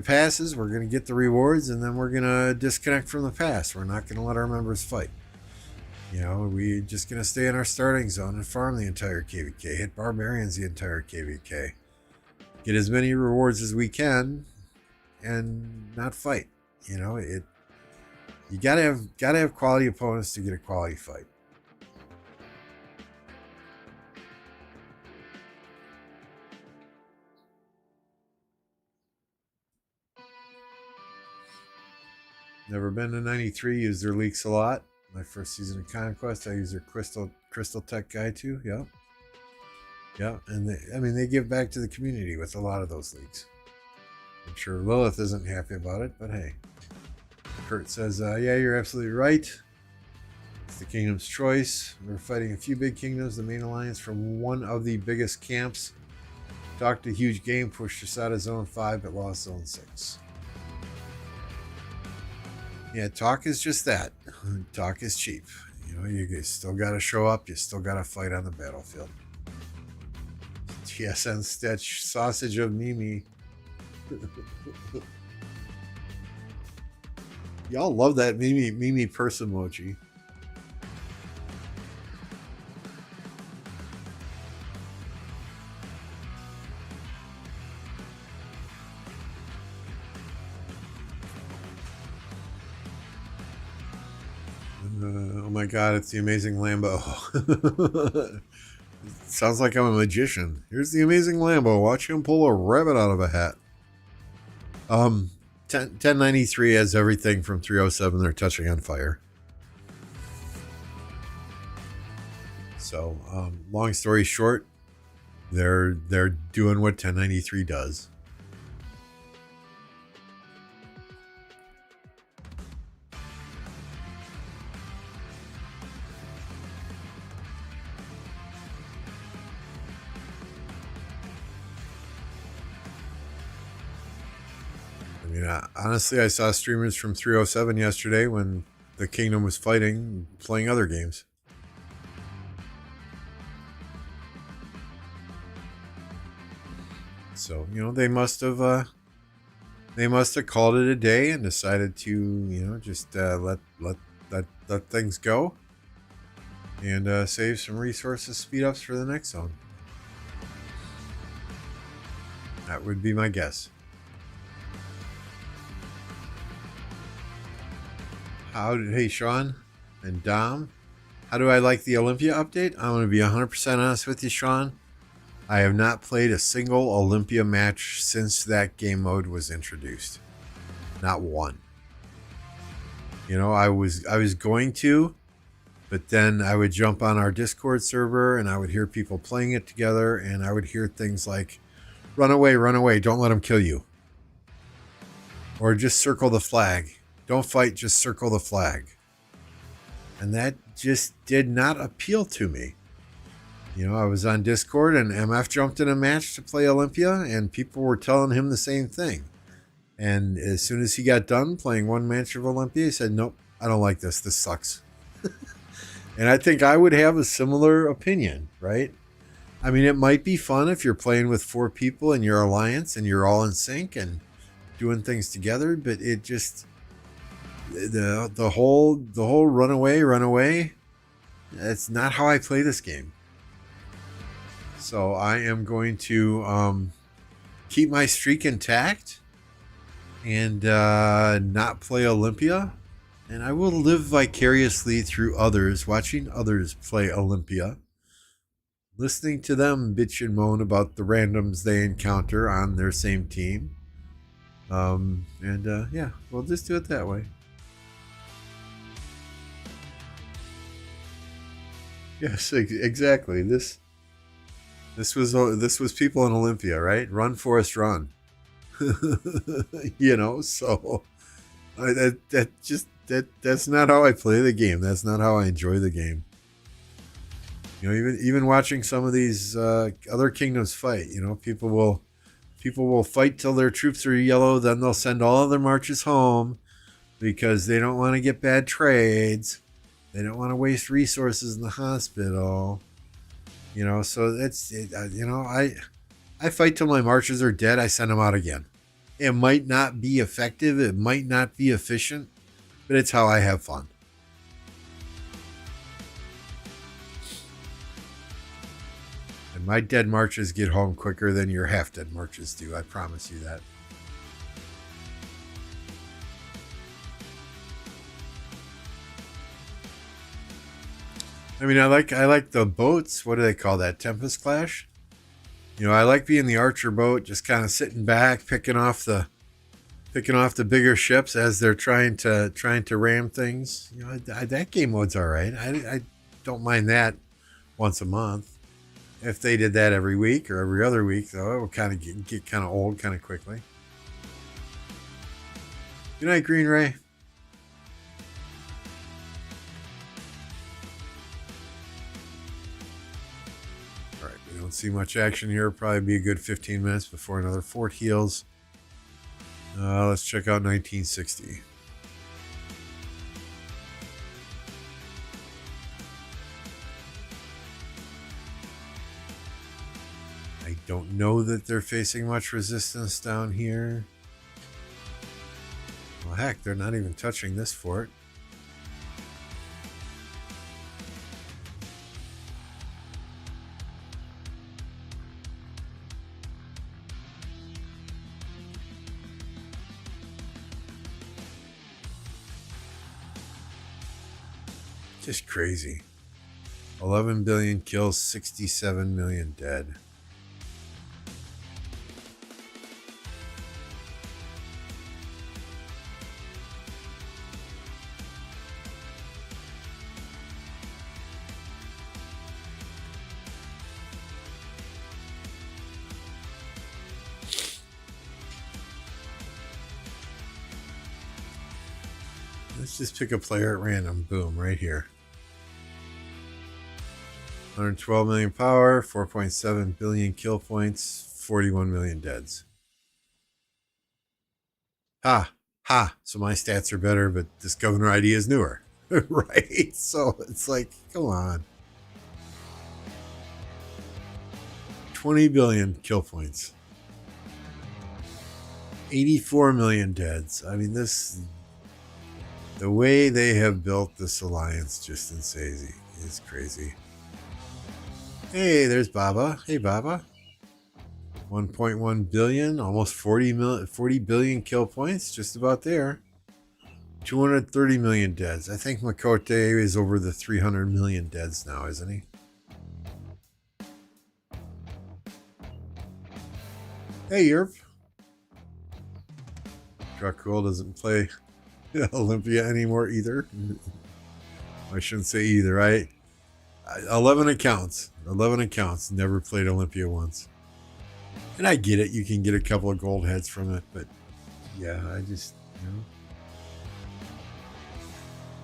passes. We're going to get the rewards, and then we're going to disconnect from the pass. We're not going to let our members fight. We're just going to stay in our starting zone and farm the entire KvK. Hit barbarians the entire KvK. Get as many rewards as we can, and not fight. You gotta have quality opponents to get a quality fight. Never been to 93. Use their leaks a lot. My first season of Conquest, I use their Crystal Tech guide too. Yeah, and they give back to the community with a lot of those leaks. I'm sure Lilith isn't happy about it, but hey. Kurt says, yeah, you're absolutely right. It's the kingdom's choice. We're fighting a few big kingdoms, the main alliance from one of the biggest camps. Talked a huge game, pushed us out of zone 5, but lost zone 6. Yeah, talk is just that. Talk is cheap. You still got to show up. You still got to fight on the battlefield. TSN Stitch, sausage of Mimi. Y'all love that Mimi purse emoji. Oh my god, it's the amazing Lambo. Sounds like I'm a magician. Here's the amazing Lambo. Watch him pull a rabbit out of a hat. 1093 has everything from 307. They're touching on fire. So, long story short, they're doing what 1093 does. Honestly, I saw streamers from 307 yesterday when the Kingdom was fighting, playing other games. So, they must have called it a day and decided to, just let things go and save some resources, speed ups for the next zone. That would be my guess. Hey, Sean and Dom, how do I like the Olympia update? I'm going to be 100% honest with you, Sean. I have not played a single Olympia match since that game mode was introduced. Not one. I was going to, but then I would jump on our Discord server and I would hear people playing it together, and I would hear things like, run away, don't let them kill you. Or just circle the flag. Don't fight, just circle the flag. And that just did not appeal to me. I was on Discord and MF jumped in a match to play Olympia and people were telling him the same thing. And as soon as he got done playing one match of Olympia, he said, nope, I don't like this. This sucks. And I think I would have a similar opinion, right? I mean, it might be fun if you're playing with 4 people in your alliance and you're all in sync and doing things together, but it just... The whole run away, that's not how I play this game. So I am going to keep my streak intact and not play Olympia, and I will live vicariously through others, watching others play Olympia, listening to them bitch and moan about the randoms they encounter on their same team, yeah, we'll just do it that way. Yes, exactly. This was people in Olympia, right? Run, Forrest, run. So that's not how I play the game. That's not how I enjoy the game. Even watching some of these other kingdoms fight, people will fight till their troops are yellow, then they'll send all of their marches home. because they don't want to get bad trades. They don't want to waste resources in the hospital. You know, so that's, you know, I fight till my marches are dead. I send them out again. It might not be effective. It might not be efficient, but it's how I have fun. And my dead marches get home quicker than your half dead marches do. I promise you that. I mean, I like the boats. What do they call that? Tempest Clash? You know, I like being the archer boat, just kind of sitting back, picking off the bigger ships as they're trying to ram things. You know, that game mode's all right. I don't mind that once a month. If they did that every week or every other week, though, it would kind of get kind of old kind of quickly. Good night, Green Ray. All right, we don't see much action here. Probably be a good 15 minutes before another fort heals. Let's check out 1960. I don't know that they're facing much resistance down here. Well, heck, they're not even touching this fort. Just crazy. 11 billion kills, 67 million dead. Let's just pick a player at random. Boom, right here. 112 million power, 4.7 billion kill points, 41 million deads. Ha, ha. So my stats are better, but this governor ID is newer. Right? So it's like, come on. 20 billion kill points. 84 million deads. I mean, the way they have built this alliance just insane. It's crazy. Hey, there's Baba. Hey, Baba. 1.1 billion, almost 40 billion kill points, just about there. 230 million deads. I think Makote is over the 300 million deads now, isn't he? Hey, Yerp. Dracul doesn't play Olympia anymore either. I shouldn't say either. 11 accounts. 11 accounts. Never played Olympia once. And I get it. You can get a couple of gold heads from it. But yeah, I just, you know.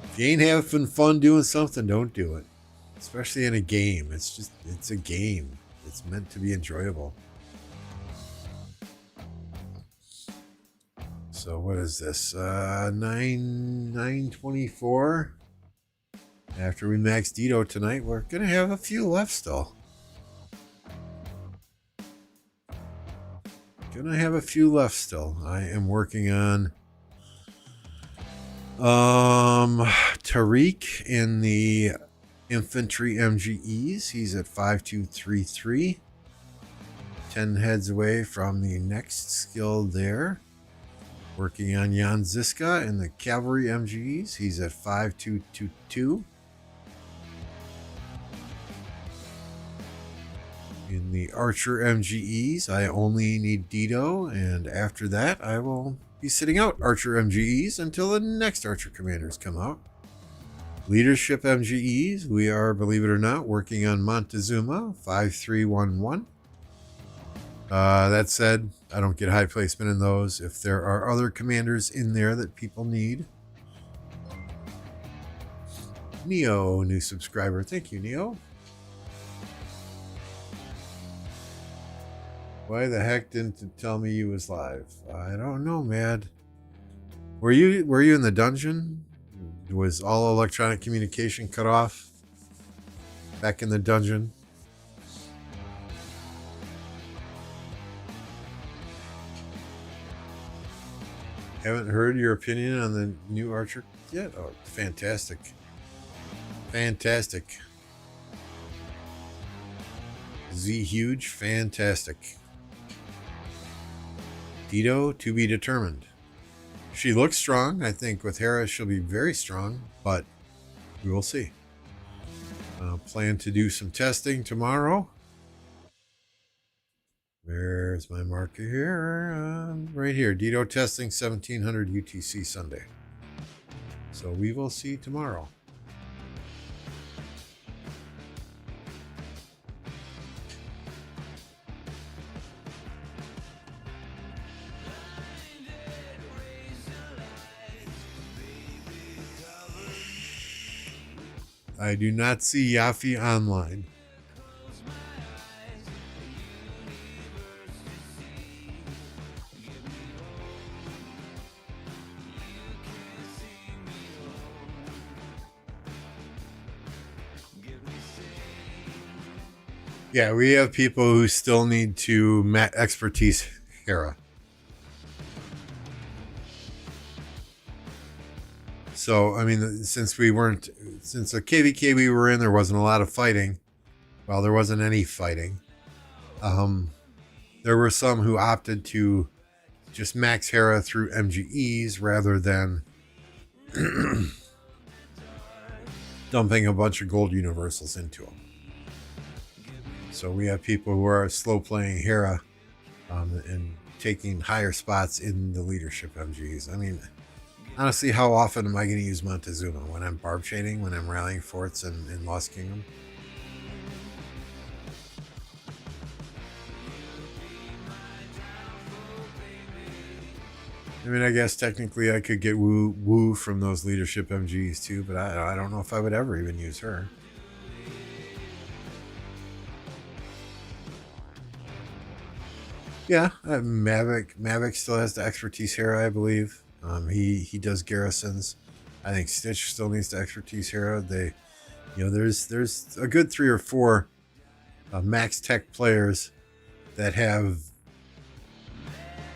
If you ain't having fun doing something, don't do it. Especially in a game. It's a game. It's meant to be enjoyable. So what is this? 924. After we max Dido tonight, we're gonna have a few left still. I am working on Tariq in the infantry MGEs. He's at 5233. 10 heads away from the next skill there. Working on Jan Ziska in the cavalry MGEs. He's at 5222. In the archer MGEs, I only need Dido, and after that, I will be sitting out archer MGEs until the next archer commanders come out. Leadership MGEs, we are, believe it or not, working on Montezuma, 5311. That said, I don't get high placement in those. If there are other commanders in there that people need. Neo, new subscriber. Thank you, Neo. Why the heck didn't it tell me you was live? I don't know, Mad. Were you in the dungeon? Was all electronic communication cut off back in the dungeon? Haven't heard your opinion on the new Archer yet? Oh, fantastic. Fantastic. Z huge, fantastic. Dido to be determined. She looks strong. I think with Hera she'll be very strong, but we will see. Plan to do some testing tomorrow. There's my marker here. Right here. Dido testing 1700 UTC Sunday. So we will see tomorrow. I do not see Yafi online. Yeah, we have people who still need to expertise Hera. So, I mean, since the KvK we were in, there wasn't a lot of fighting. Well, there wasn't any fighting. There were some who opted to just max Hera through MGEs rather than dumping a bunch of gold universals into them. So we have people who are slow playing Hera and taking higher spots in the leadership MGs. I mean, honestly, how often am I going to use Montezuma? When I'm barb chaining, when I'm rallying forts in Lost Kingdom? I mean, I guess technically I could get Woo from those leadership MGs too, but I don't know if I would ever even use her. Yeah, Mavic still has the expertise Hera, I believe. He does garrisons. I think Stitch still needs the expertise Hera. There's a good 3 or 4 max tech players that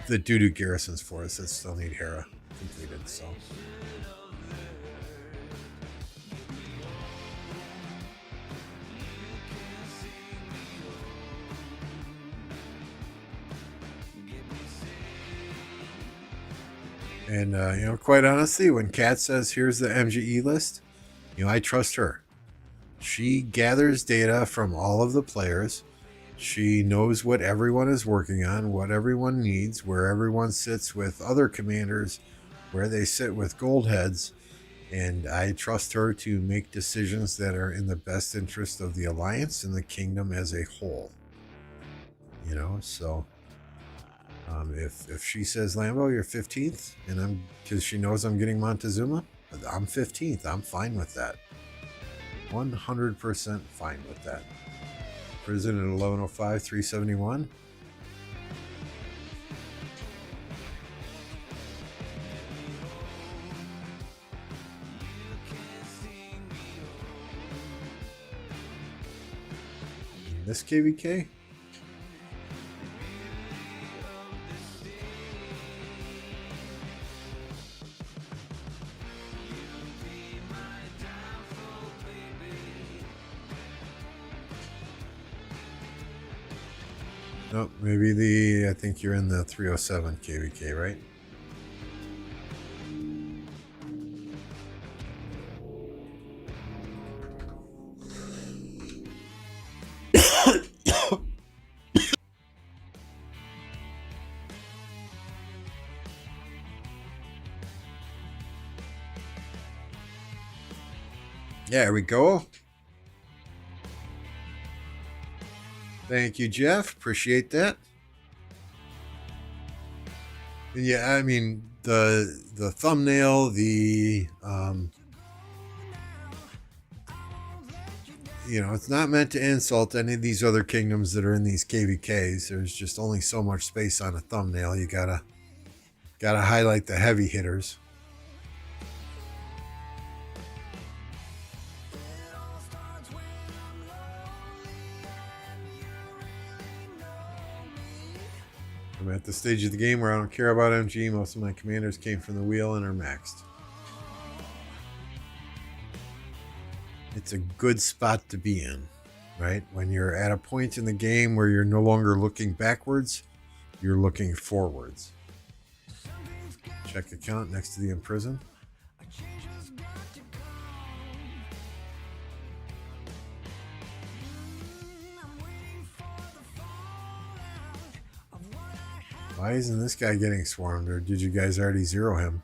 do garrisons for us that still need Hera completed. So. And, quite honestly, when Kat says, here's the MGE list, I trust her. She gathers data from all of the players. She knows what everyone is working on, what everyone needs, where everyone sits with other commanders, where they sit with gold heads. And I trust her to make decisions that are in the best interest of the Alliance and the kingdom as a whole. So... if she says, Lambo, you're 15th, and because she knows I'm getting Montezuma, I'm 15th. I'm fine with that. 100% fine with that. Prison at 1105, 371. This KvK? Nope, maybe I think you're in the 307 KvK, right? There we go. Thank you, Jeff. Appreciate that. And yeah, I mean the thumbnail, it's not meant to insult any of these other kingdoms that are in these KvKs. There's just only so much space on a thumbnail. You gotta highlight the heavy hitters. I'm at the stage of the game where I don't care about MG. Most of my commanders came from the wheel and are maxed. It's a good spot to be in, right? When you're at a point in the game where you're no longer looking backwards, you're looking forwards. Check account next to the imprison. Why isn't this guy getting swarmed, or did you guys already zero him?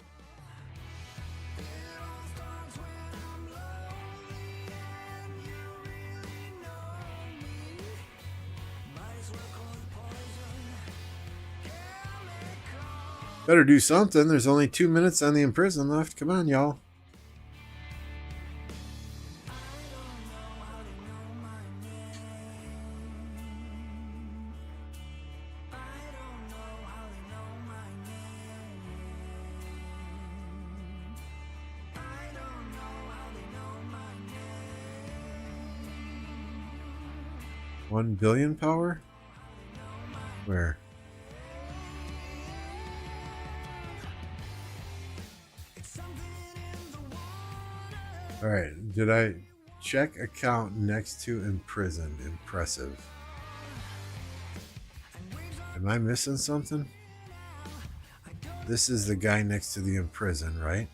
Better do something. There's only 2 minutes on the imprison left. Come on, y'all. $1 billion power? Where? Alright, did I check account next to imprisoned? Impressive. Am I missing something? This is the guy next to the imprisoned, right?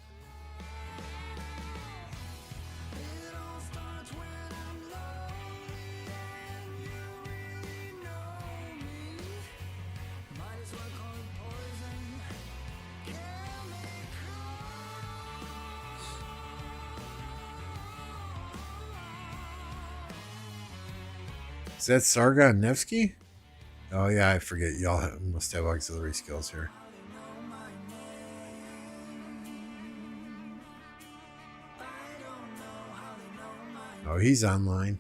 Is that Sargon Nevsky? Oh yeah, I forget. Y'all must have auxiliary skills here. Oh, he's online.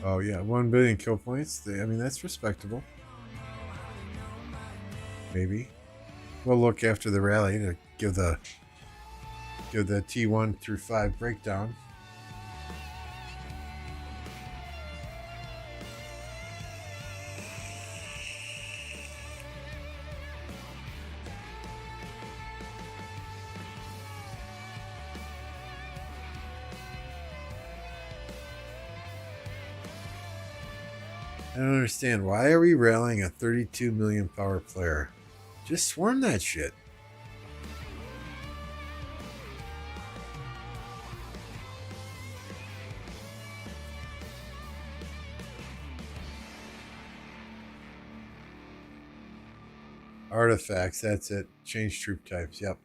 Oh yeah, 1 billion kill points. I mean, that's respectable. Maybe. We'll look after the rally to give the T1 through 5 breakdown. I don't understand. Why are we rallying a 32 million power player? Just swarm that shit. Artifacts, that's it. Change troop types, yep.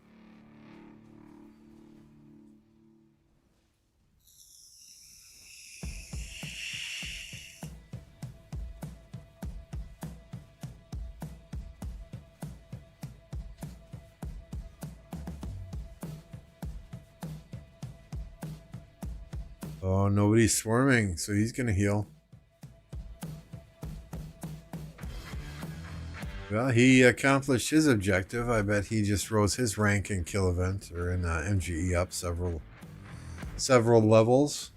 Oh, nobody's swarming, so he's gonna heal. Well, he accomplished his objective. I bet he just rose his rank in kill event or in MGE up several levels.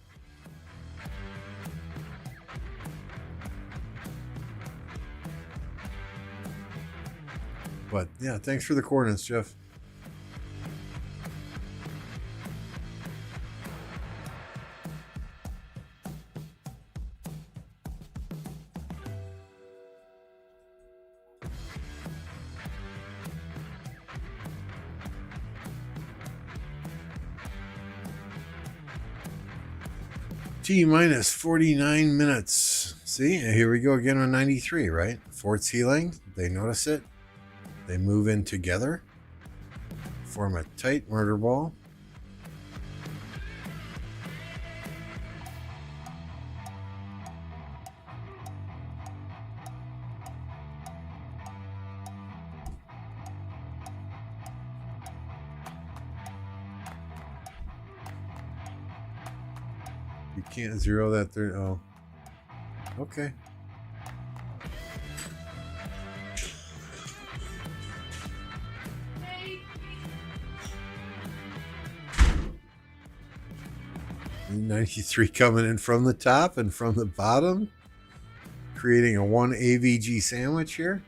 But yeah, thanks for the coordinates, Jeff. T minus 49 minutes. See, here we go again on 93, right? Fort's healing. They notice it. They move in together. Form a tight murder ball. You can't zero that third. Oh. Okay. 93 coming in from the top and from the bottom, creating a 1 AVG sandwich here.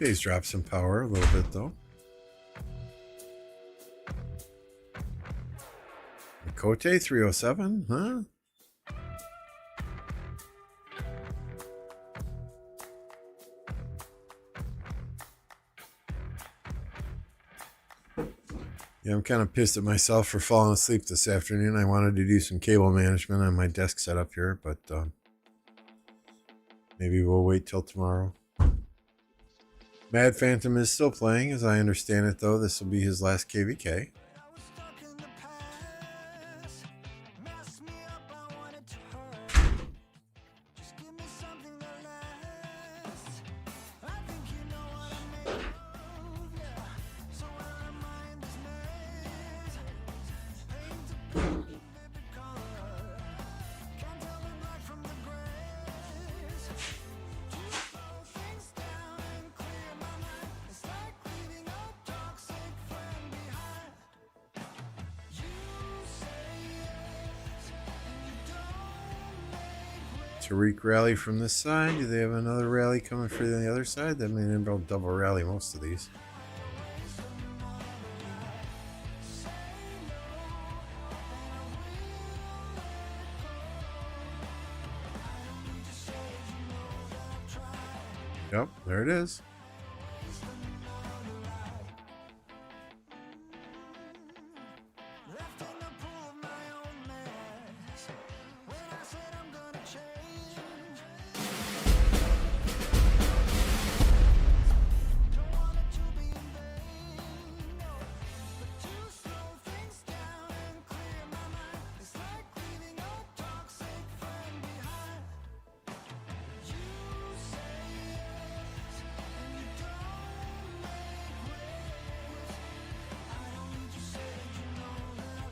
Felipe's dropped some power a little bit though. Cote 307, huh? Yeah, I'm kind of pissed at myself for falling asleep this afternoon. I wanted to do some cable management on my desk setup here, but maybe we'll wait till tomorrow. Mad Phantom is still playing, as I understand it, though. This will be his last KvK. Tariq rally from this side. Do they have another rally coming for the other side? That may they'll double rally most of these. Yep, there it is.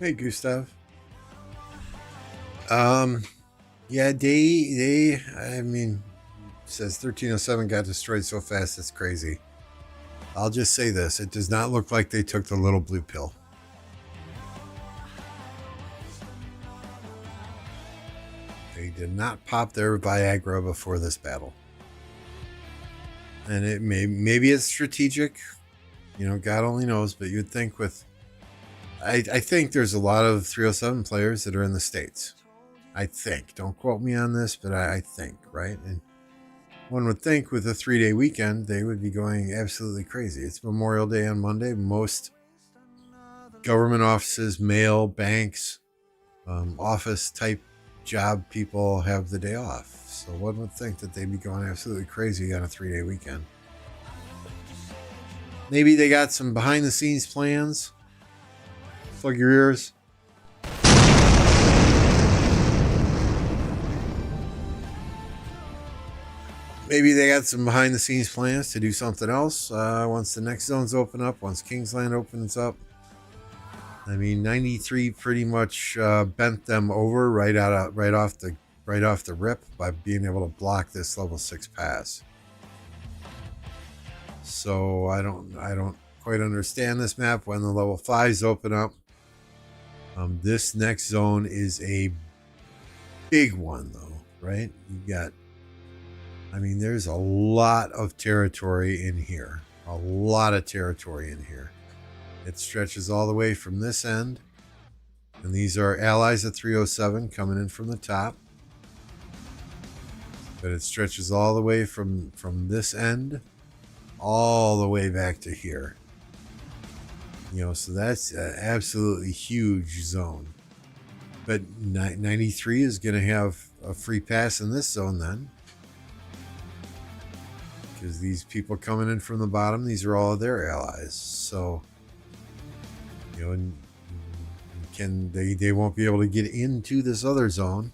Hey, Gustav. Yeah, I mean, says 1307 got destroyed so fast, it's crazy. I'll just say this. It does not look like they took the little blue pill. They did not pop their Viagra before this battle. And it maybe it's strategic. You know, God only knows, but you'd think with... I think there's a lot of 307 players that are in the States. I think. Don't quote me on this, but I think, right? And one would think with a 3-day weekend, they would be going absolutely crazy. It's Memorial Day on Monday. Most government offices, mail, banks, office type job people have the day off. So one would think that they'd be going absolutely crazy on a 3-day weekend. Maybe they got some behind the scenes plans. Plug your ears. Maybe they got some behind the scenes plans to do something else once the next zones open up, once Kingsland opens up. I mean, 93 pretty much bent them over right off the rip by being able to block this level 6 pass. So I don't quite understand this map when the level 5s open up. This next zone is a big one, though, right? You got, I mean, there's a lot of territory in here. A lot of territory in here. It stretches all the way from this end. And these are allies of 307 coming in from the top. But it stretches all the way from this end all the way back to here. You know, so that's an absolutely huge zone. But 93 is going to have a free pass in this zone then. Because these people coming in from the bottom, these are all of their allies. So, you know, they won't be able to get into this other zone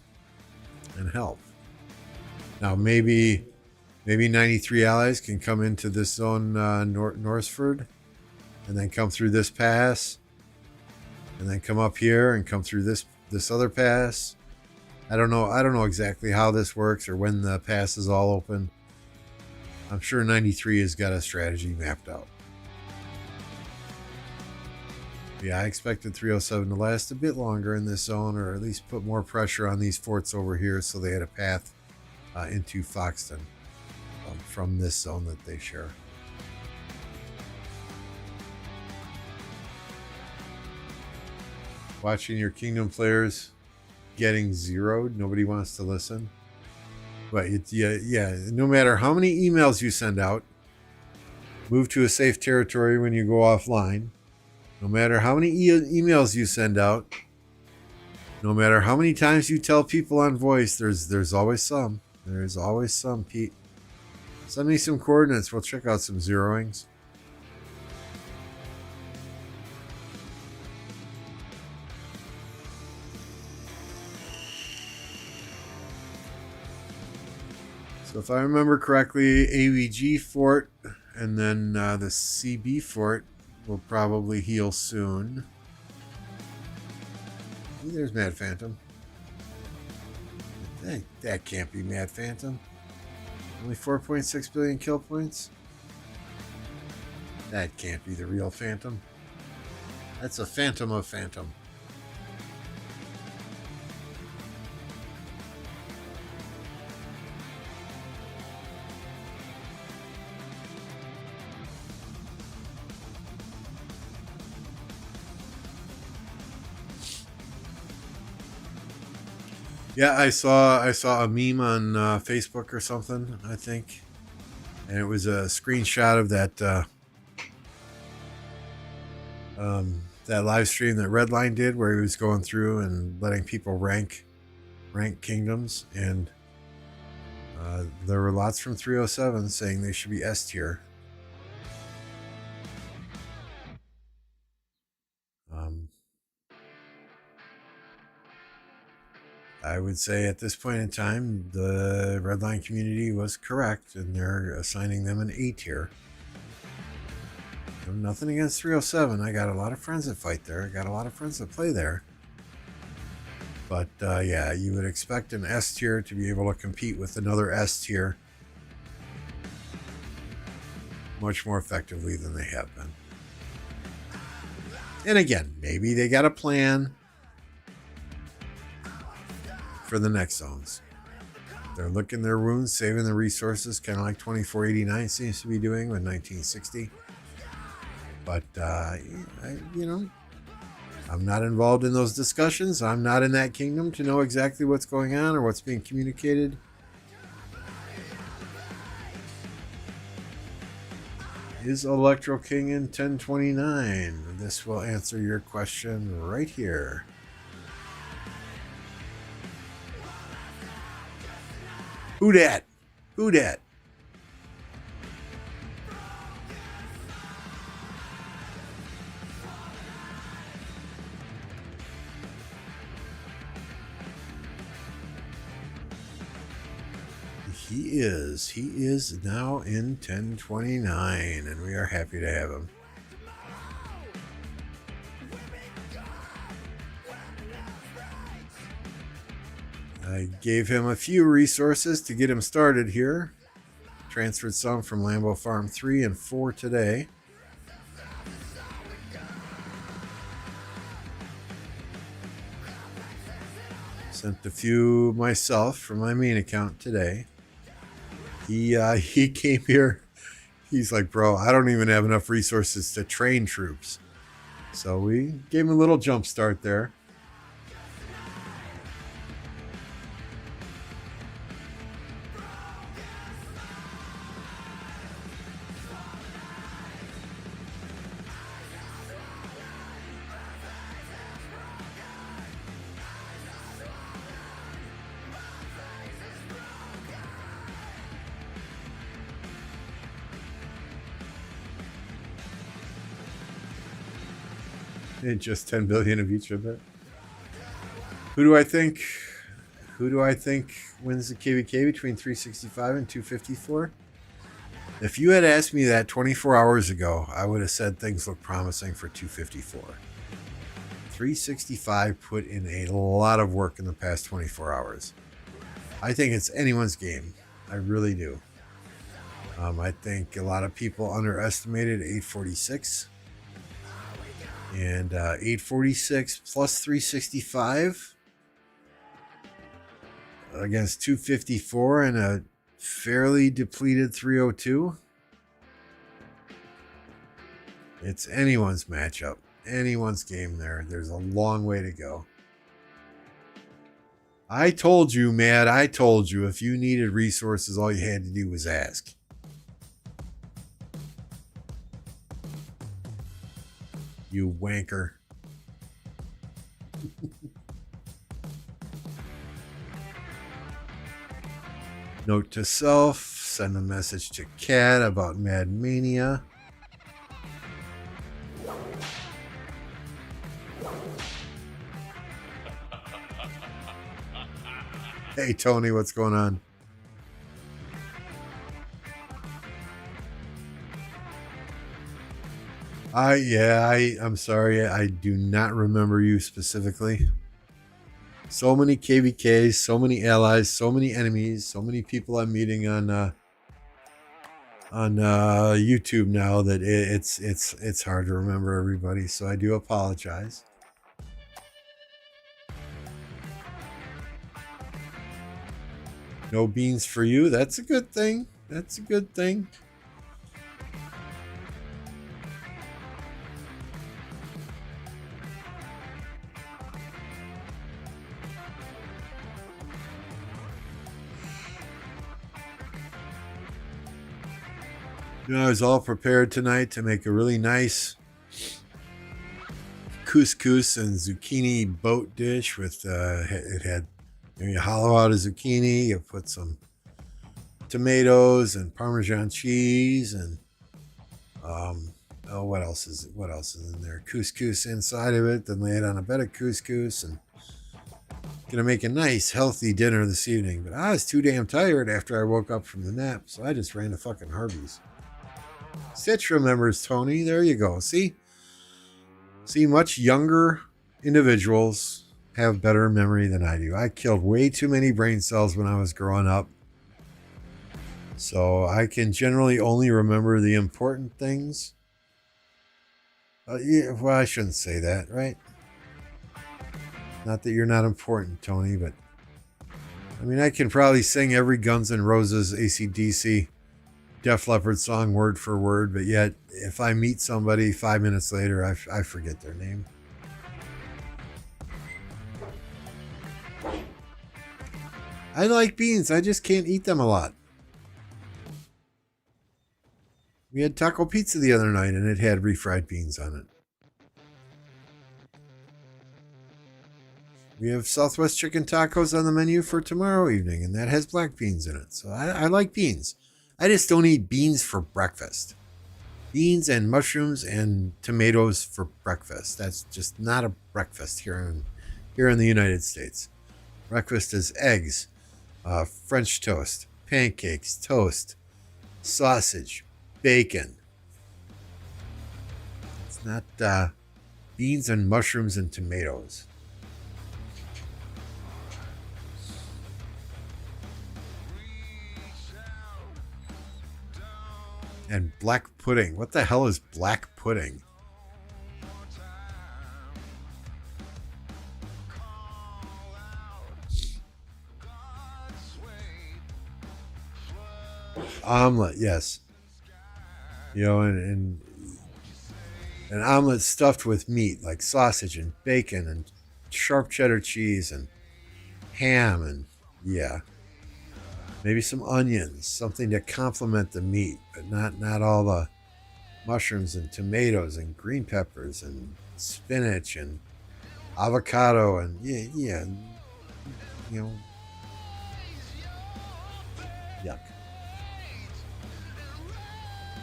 and help. Now maybe 93 allies can come into this zone Northford, and then come through this pass, and then come up here and come through this other pass. I don't know exactly how this works or when the pass is all open. I'm sure 93 has got a strategy mapped out. Yeah, I expected 307 to last a bit longer in this zone, or at least put more pressure on these forts over here so they had a path into Foxton from this zone that they share. Watching your Kingdom players getting zeroed. Nobody wants to listen. But yeah, no matter how many emails you send out, move to a safe territory when you go offline. No matter how many emails you send out, no matter how many times you tell people on voice, there's always some. There's always some, Pete. Send me some coordinates. We'll check out some zeroings. So if I remember correctly, AVG fort and then the CB fort will probably heal soon. There's Mad Phantom. That can't be Mad Phantom. Only 4.6 billion kill points? That can't be the real Phantom. That's a Phantom of Phantom. Yeah, I saw a meme on Facebook or something, I think, and it was a screenshot of that that live stream that Redline did, where he was going through and letting people rank kingdoms, and there were lots from 307 saying they should be S tier. I would say at this point in time, the Redline community was correct, and they're assigning them an A tier. Nothing against 307. I got a lot of friends that fight there. I got a lot of friends that play there. But yeah, you would expect an S tier to be able to compete with another S tier much more effectively than they have been. And again, maybe they got a plan for the next zones. They're licking their wounds, saving the resources, kind of like 2489 seems to be doing with 1960. But, I'm not involved in those discussions. I'm not in that kingdom to know exactly what's going on or what's being communicated. Is Electro King in 1029? This will answer your question right here. Who dat? Who dat? He is now in 1029, and we are happy to have him. I gave him a few resources to get him started here. Transferred some from Lambeau Farm 3 and 4 today. Sent a few myself from my main account today. He came here. He's like, bro, I don't even have enough resources to train troops. So we gave him a little jump start there. And just 10 billion of each of it. Who do I think Who do I think wins the KvK between 365 and 254? If you had asked me that 24 hours ago, I would have said things look promising for 254. 365 put in a lot of work in the past 24 hours. I think it's anyone's game. I really do. I think a lot of people underestimated 846. And 846 plus 365 against 254 and a fairly depleted 302. It's anyone's matchup, anyone's game there. There's a long way to go. I told you, Matt, I told you if you needed resources, all you had to do was ask. You wanker. Note to self, send a message to Kat about Mad Mania. Hey Tony, what's going on? I'm sorry, I do not remember you specifically. So many KvKs, so many allies, so many enemies, so many people I'm meeting on YouTube now that it's hard to remember everybody. So I do apologize. No beans for you. That's a good thing. That's a good thing. You know, I was all prepared tonight to make a really nice couscous and zucchini boat dish with it had, you hollow out a zucchini, you put some tomatoes and Parmesan cheese and what else is in there? Couscous inside of it, then lay it on a bed of couscous and gonna make a nice healthy dinner this evening. But I was too damn tired after I woke up from the nap, so I just ran to fucking Harvey's. Stitch remembers, Tony. There you go. See, much younger individuals have better memory than I do. I killed way too many brain cells when I was growing up. So I can generally only remember the important things. Yeah, well, I shouldn't say that, right? Not that you're not important, Tony, but I mean, I can probably sing every Guns N' Roses, AC/DC, Def Leppard song word for word, but yet if I meet somebody 5 minutes later, I forget their name. I like beans. I just can't eat them a lot. We had taco pizza the other night and it had refried beans on it. We have Southwest chicken tacos on the menu for tomorrow evening, and that has black beans in it. So I like beans. I just don't eat beans for breakfast. Beans and mushrooms and tomatoes for breakfast. That's just not a breakfast here in the United States. Breakfast is eggs, French toast, pancakes, toast, sausage, bacon. It's not beans and mushrooms and tomatoes. And black pudding. What the hell is black pudding? Omelet, yes. You know, and an omelet stuffed with meat, like sausage and bacon and sharp cheddar cheese and ham and yeah. Maybe some onions, something to complement the meat, but not all the mushrooms and tomatoes and green peppers and spinach and avocado and yeah, you know, yuck.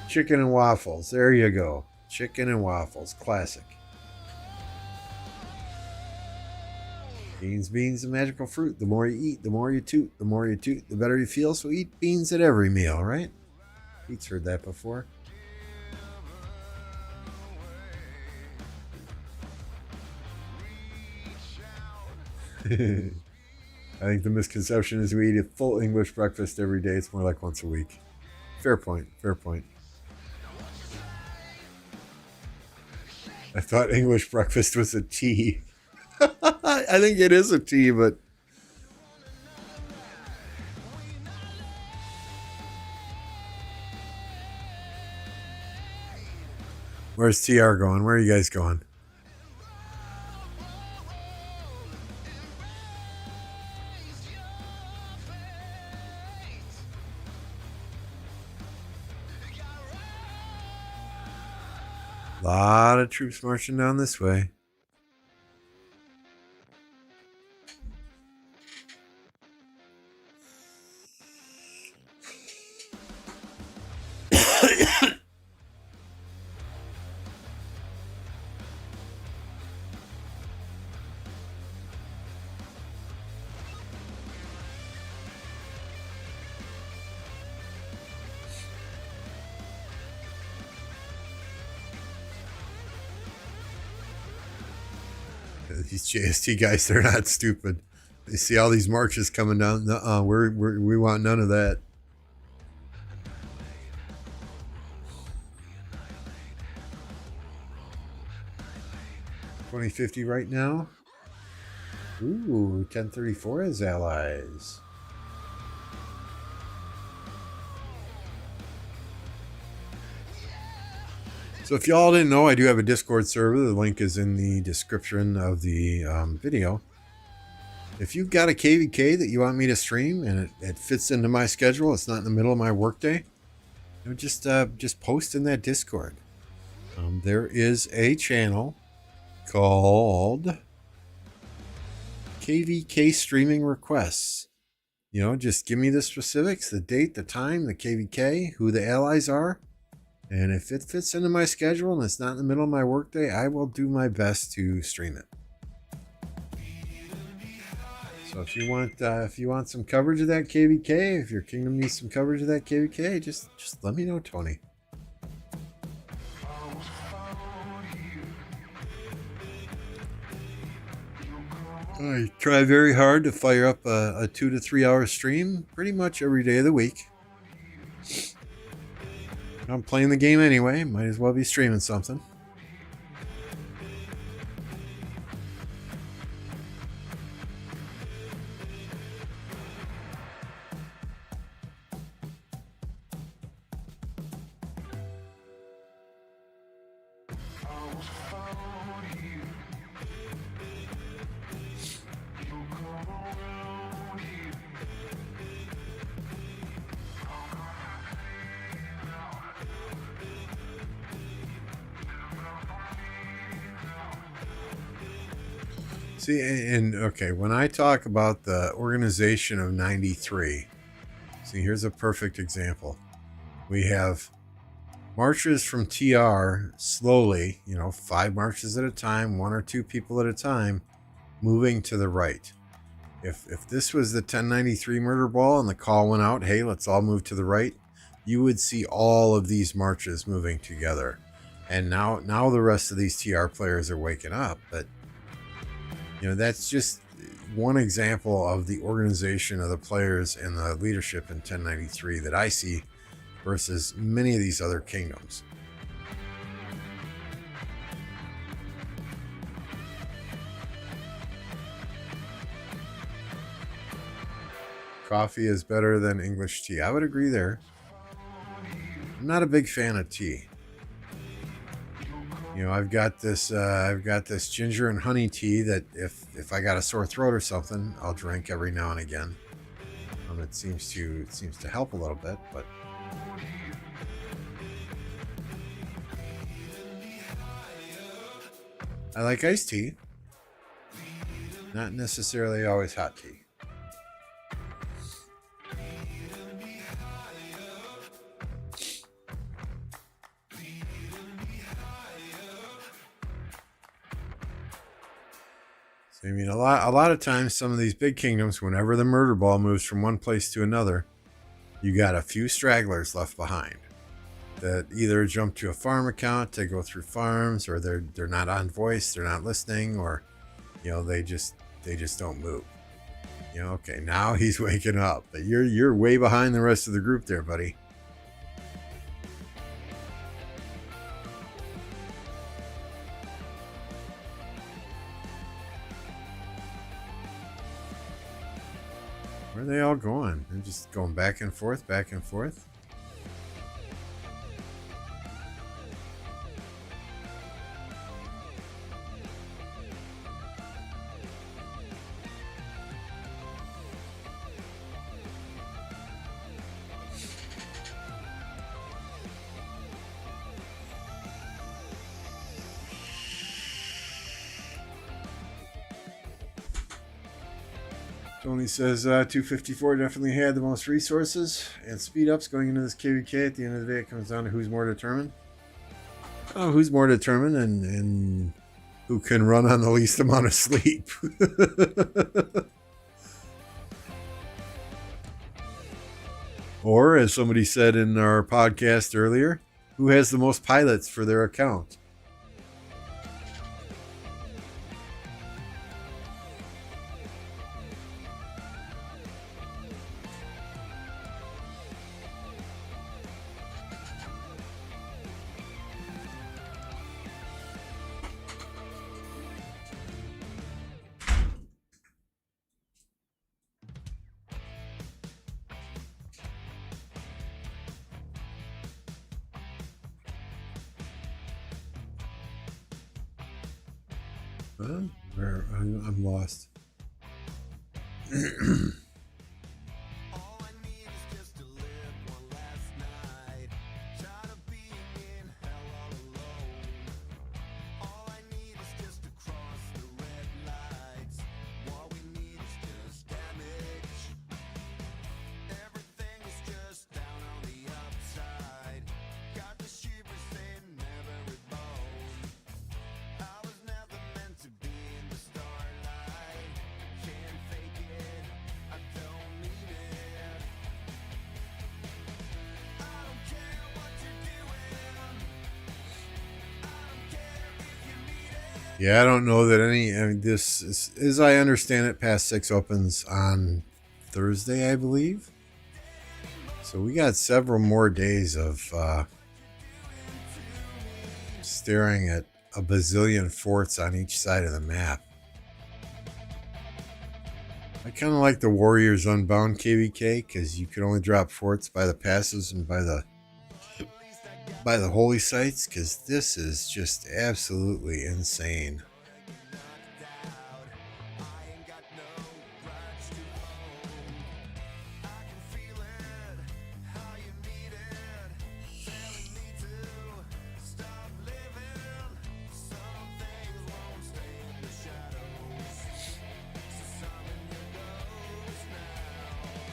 Chicken and waffles, there you go. Chicken and waffles, classic. Beans, beans, the magical fruit. The more you eat, the more you toot. The more you toot, the better you feel. So eat beans at every meal, right? Pete's heard that before. I think the misconception is we eat a full English breakfast every day. It's more like once a week. Fair point. Fair point. I thought English breakfast was a tea. I think it is a tea, but where's TR going? Where are you guys going? A lot of troops marching down this way. These JST guys, they're not stupid. They see all these marches coming down. We want none of that. 2050 right now. Ooh, 1034 has allies. So if y'all didn't know, I do have a Discord server. The link is in the description of the video. If you've got a KvK that you want me to stream and it fits into my schedule, it's not in the middle of my workday, just post in that Discord. There is a channel called KvK Streaming Requests. Just give me the specifics, the date, the time, the KvK, who the allies are. And if it fits into my schedule and it's not in the middle of my workday, I will do my best to stream it. So if you want some coverage of that KvK, if your kingdom needs some coverage of that KvK, just let me know, Tony. I try very hard to fire up a 2 to 3 hour stream pretty much every day of the week. I'm playing the game anyway. Might as well be streaming something. See, and okay, when I talk about the organization of 93, see, here's a perfect example. We have marches from TR slowly, 5 marches at a time, 1 or 2 people at a time, moving to the right. If this was the 1093 murder ball and the call went out, hey, let's all move to the right, you would see all of these marches moving together. And now the rest of these TR players are waking up, but that's just one example of the organization of the players and the leadership in 1093 that I see versus many of these other kingdoms. Coffee is better than English tea. I would agree there. I'm not a big fan of tea. I've got this ginger and honey tea that if I got a sore throat or something, I'll drink every now and again. It seems to help a little bit, but I like iced tea. Not necessarily always hot tea. I mean, a lot of times, some of these big kingdoms, whenever the murder ball moves from one place to another, you got a few stragglers left behind that either jump to a farm account to go through farms, or they're not on voice, they're not listening, or they just don't move. Okay, now he's waking up, but you're way behind the rest of the group there, buddy. Where are they all going? They're just going back and forth, back and forth. Tony says 254 definitely had the most resources and speed ups going into this KvK. At the end of the day, it comes down to who's more determined. Oh, who's more determined and who can run on the least amount of sleep. Or, as somebody said in our podcast earlier, who has the most pilots for their account. I'm lost. Yeah, I don't know that this is, as I understand it, past 6 opens on Thursday, I believe. So we got several more days of staring at a bazillion forts on each side of the map. I kind of like the Warriors Unbound KvK because you can only drop forts by the passes and by the holy sites, because this is just absolutely insane.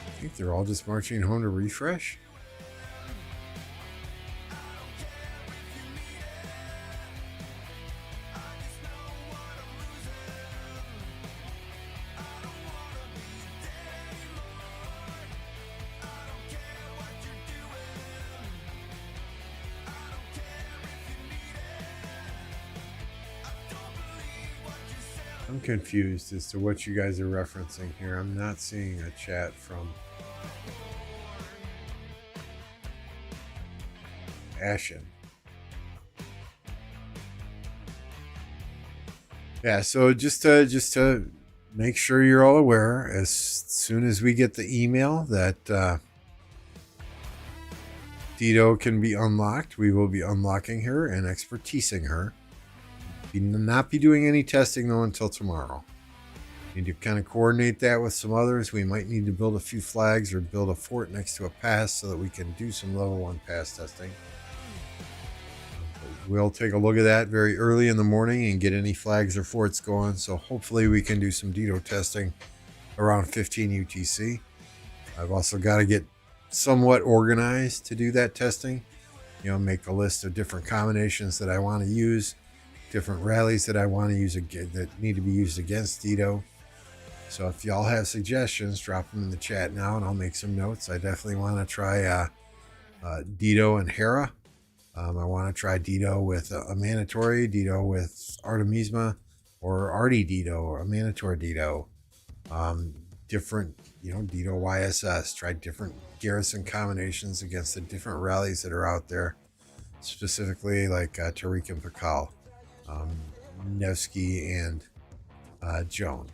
I think they're all just marching home to refresh. I'm confused as to what you guys are referencing here. I'm not seeing a chat from Ashen. Yeah, so just to make sure you're all aware, as soon as we get the email that Dido can be unlocked, we will be unlocking her and expertising her. We will not be doing any testing though until tomorrow. Need to kind of coordinate that with some others. We might need to build a few flags or build a fort next to a pass so that we can do some level 1 pass testing. We'll take a look at that very early in the morning and get any flags or forts going. So hopefully we can do some Dido testing around 15 UTC. I've also got to get somewhat organized to do that testing. Make a list of different combinations that I want to use different rallies that I want to use that need to be used against Dido. So if y'all have suggestions, drop them in the chat now, and I'll make some notes. I definitely want to try Dido and Hera. I want to try Dido with a mandatory, Dido with Artemisma, or Artie Dido, or a mandatory Dido. Different, Dido YSS. Try different garrison combinations against the different rallies that are out there, specifically like Tariq and Pakal, Nevsky, and Joan.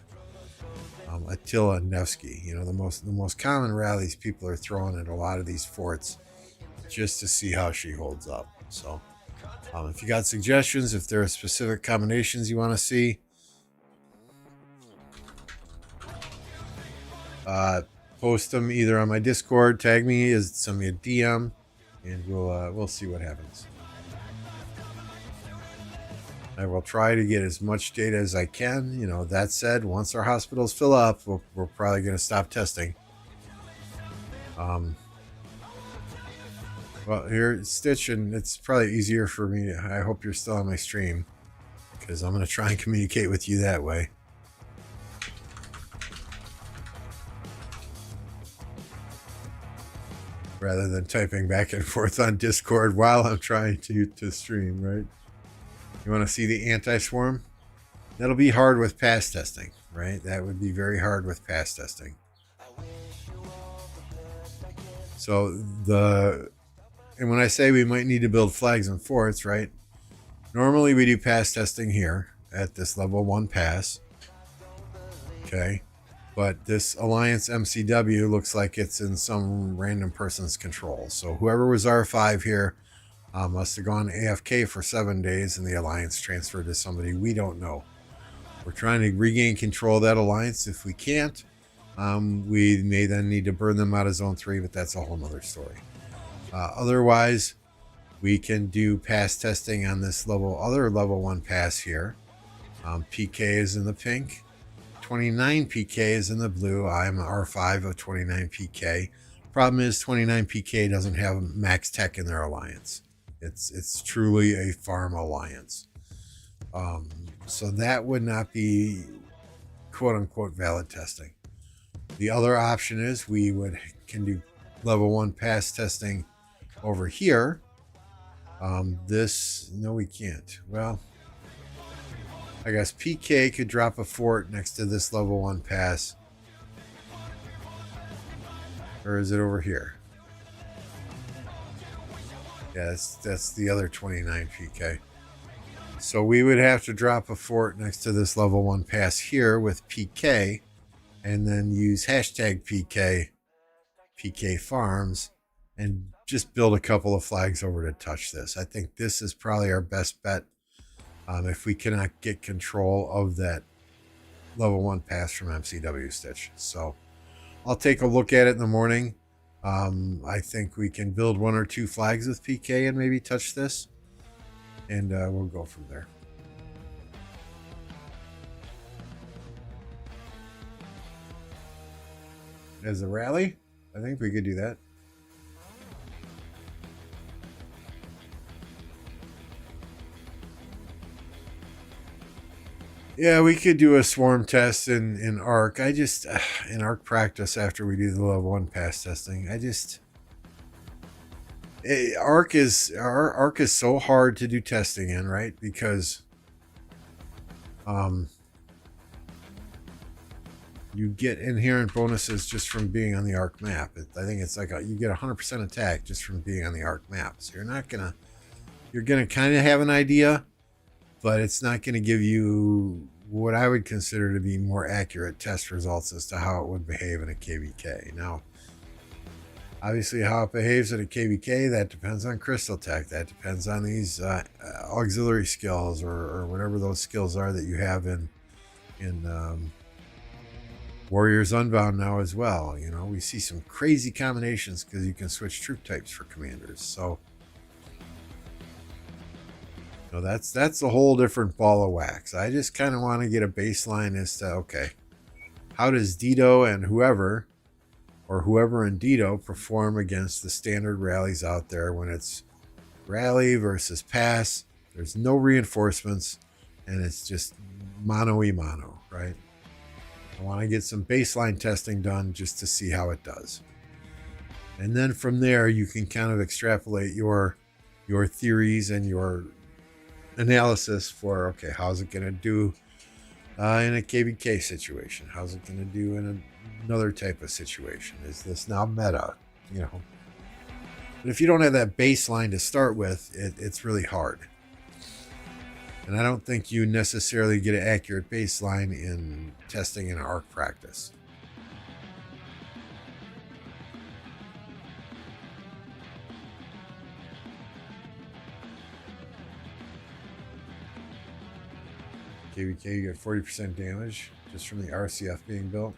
Attila Nevsky, the most common rallies people are throwing at a lot of these forts just to see how she holds up. So if you got suggestions, if there are specific combinations you want to see, post them either on my Discord, tag me, send me a DM, and we'll see what happens. I will try to get as much data as I can. That said, once our hospitals fill up, we're probably going to stop testing. Well, here, Stitch, and it's probably easier for me. I hope you're still on my stream, because I'm going to try and communicate with you that way. Rather than typing back and forth on Discord while I'm trying to stream, right? You want to see the anti-swarm? That'll be hard with pass testing, right? That would be very hard with pass testing. So and when I say we might need to build flags and forts, right? Normally we do pass testing here at this level 1 pass. Okay. But this Alliance MCW looks like it's in some random person's control. So whoever was R5 here must have gone AFK for 7 days, and the Alliance transferred to somebody we don't know. We're trying to regain control of that Alliance. If we can't, we may then need to burn them out of Zone 3, but that's a whole nother story. Otherwise, we can do pass testing on this other level 1 pass here. PK is in the pink. 29 PK is in the blue. I'm R5 of 29 PK. Problem is 29 PK doesn't have max tech in their alliance. It's truly a farm alliance. So that would not be quote unquote valid testing. The other option is we can do level 1 pass testing over here. No, we can't. Well, I guess PK could drop a fort next to this level 1 pass. Or is it over here? Yeah, that's the other 29 PK. So we would have to drop a fort next to this level 1 pass here with PK, and then use hashtag PK farms, and just build a couple of flags over to touch this. I think this is probably our best bet if we cannot get control of that level 1 pass from MCW, Stitch. So I'll take a look at it in the morning. I think we can build 1 or 2 flags with PK and maybe touch this, and we'll go from there. As a rally, I think we could do that. Yeah, we could do a swarm test in ARC. In ARC practice after we do the level 1 pass testing, ARC is so hard to do testing in, right? Because you get inherent bonuses just from being on the ARC map. I think it's like you get 100% attack just from being on the ARC map. So you're gonna kind of have an idea, but it's not going to give you what I would consider to be more accurate test results as to how it would behave in a KvK. Now, obviously how it behaves at a KvK, that depends on crystal tech. That depends on these auxiliary skills or whatever those skills are that you have in Warriors Unbound now as well. We see some crazy combinations because you can switch troop types for commanders. So that's a whole different ball of wax. I just kind of want to get a baseline as to, okay, how does Dido and whoever in Dido perform against the standard rallies out there when it's rally versus pass? There's no reinforcements. and it's just mano-y-mano, right? I want to get some baseline testing done just to see how it does. And then from there, you can kind of extrapolate your theories and your analysis for, okay, how's it going to do in a KvK situation? How's it going to do in another type of situation? Is this now meta? You know, but if you don't have that baseline to start with, it's really hard. And I don't think you necessarily get an accurate baseline in testing in arc practice. KvK, you get 40% damage just from the RCF being built.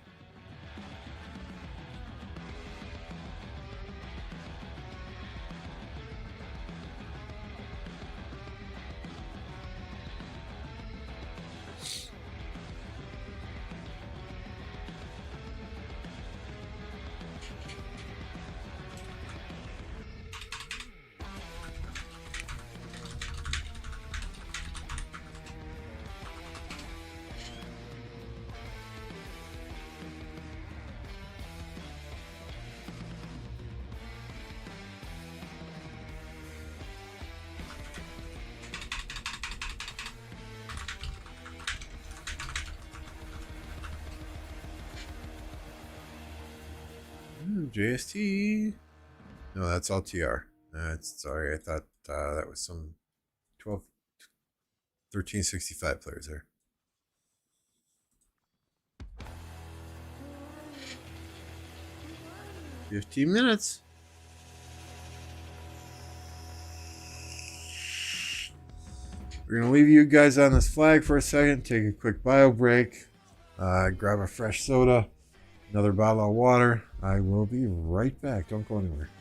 JST. No, that's all TR. Sorry, I thought that was some 1365 players there. 15 minutes. We're going to leave you guys on this flag for a second, take a quick bio break, grab a fresh soda, another bottle of water. I will be right back. Don't go anywhere.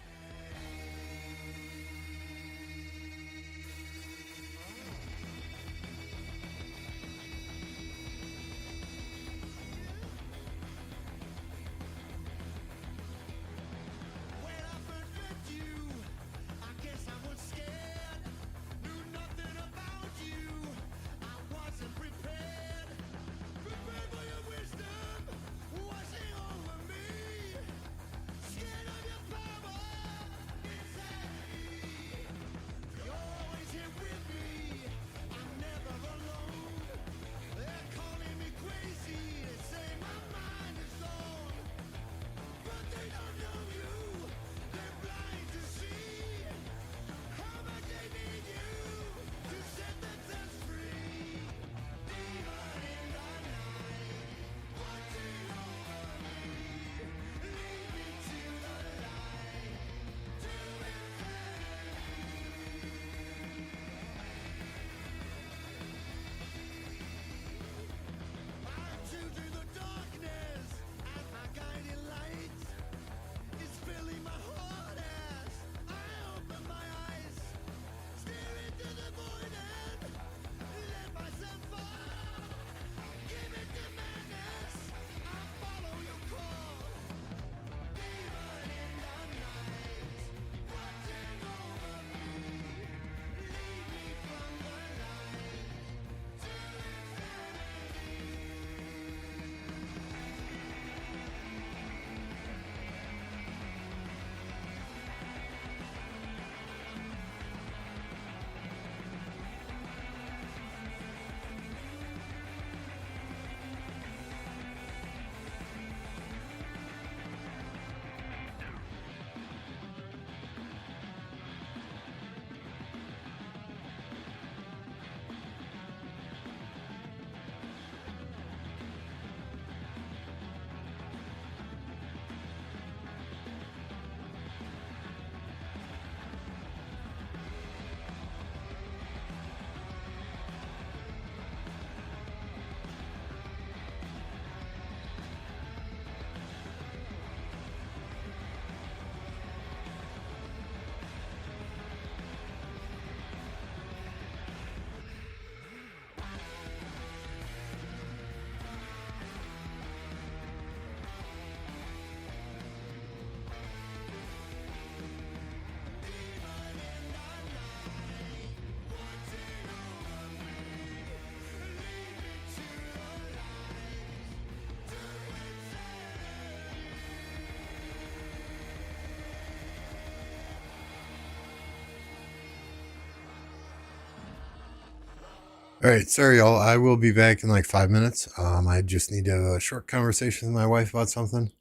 All right, sorry, y'all. I will be back in like 5 minutes. I just need to have a short conversation with my wife about something.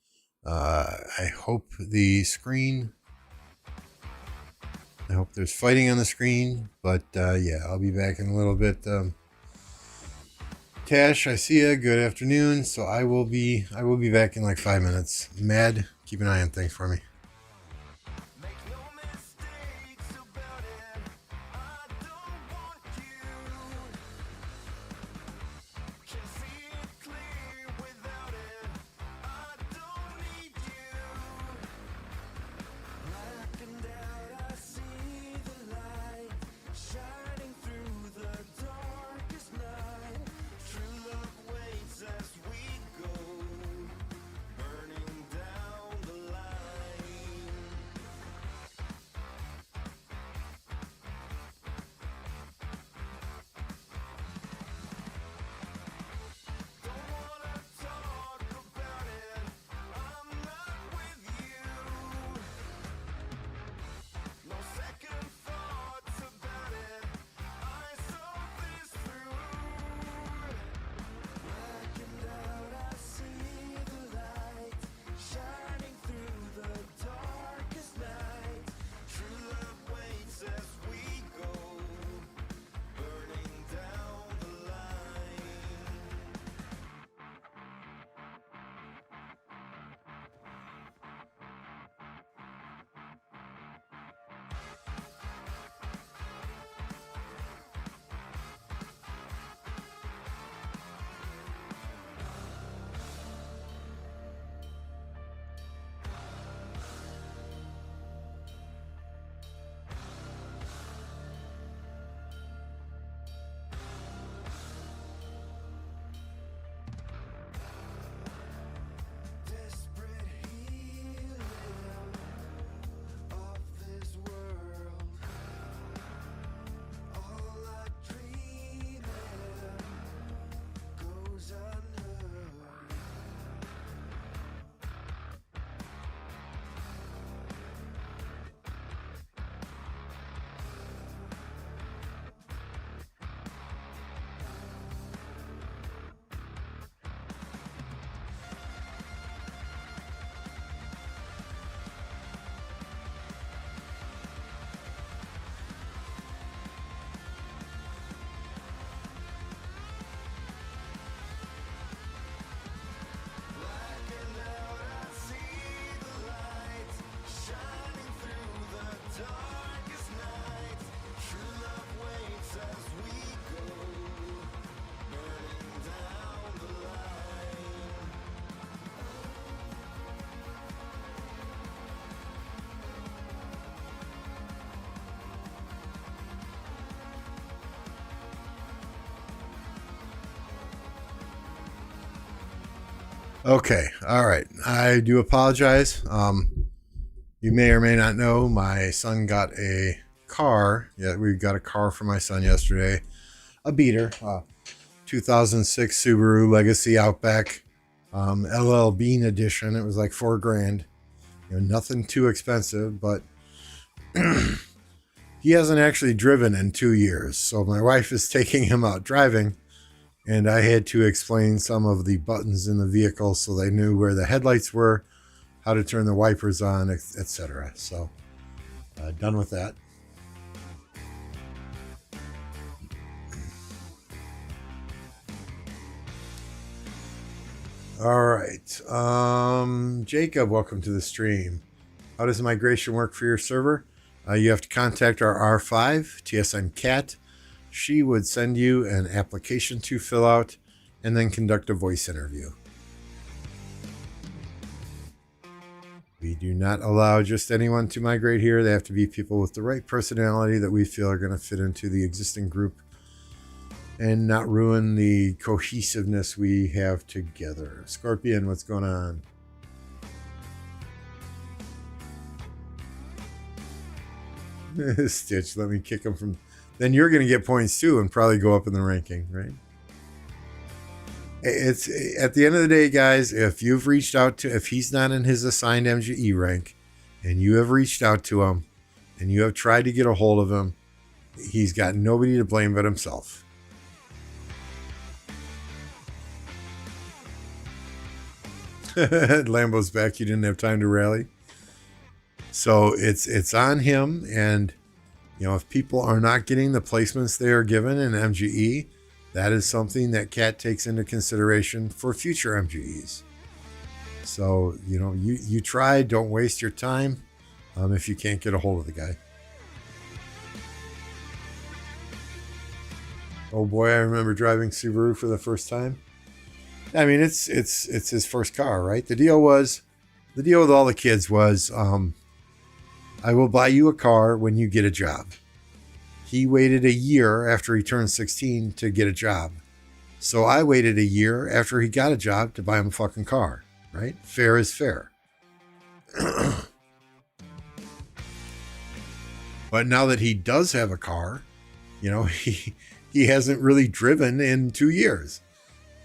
I hope the screen. I hope there's fighting on the screen, but yeah, I'll be back in a little bit. Tash, I see ya. Good afternoon. So I will be back in like 5 minutes. Mad, keep an eye on things for me. Okay, all right. I do apologize. You may or may not know my son got a car. Yeah, we got a car for my son yesterday. A beater, 2006 Subaru Legacy Outback, LL Bean edition. It was like $4,000. Nothing too expensive, but he hasn't actually driven in 2 years. So my wife is taking him out driving, and I had to explain some of the buttons in the vehicle so they knew where the headlights were, how to turn the wipers on, etc. So, done with that. All right. Jacob, welcome to the stream. How does migration work for your server? You have to contact our R5, TSN Cat. She would send you an application to fill out and then conduct a voice interview. We do not allow just anyone to migrate here. They have to be people with the right personality that we feel are going to fit into the existing group and not ruin the cohesiveness we have together. Scorpion, what's going on? Stitch, let me kick him from... Then you're going to get points too and probably go up in the ranking, right? It's at the end of the day, guys, if you've reached out to... If he's not in his assigned MGE rank and you have reached out to him and you have tried to get a hold of him, he's got nobody to blame but himself. Lambo's back. You didn't have time to rally. So it's on him. And, if people are not getting the placements they are given in MGE, that is something that Cat takes into consideration for future MGEs. So, you try. Don't waste your time if you can't get a hold of the guy. Oh boy, I remember driving Subaru for the first time. I mean, it's his first car, right? The deal with all the kids was, I will buy you a car when you get a job. He waited a year after he turned 16 to get a job. So I waited a year after he got a job to buy him a fucking car, right? Fair is fair. But now that he does have a car, he hasn't really driven in 2 years.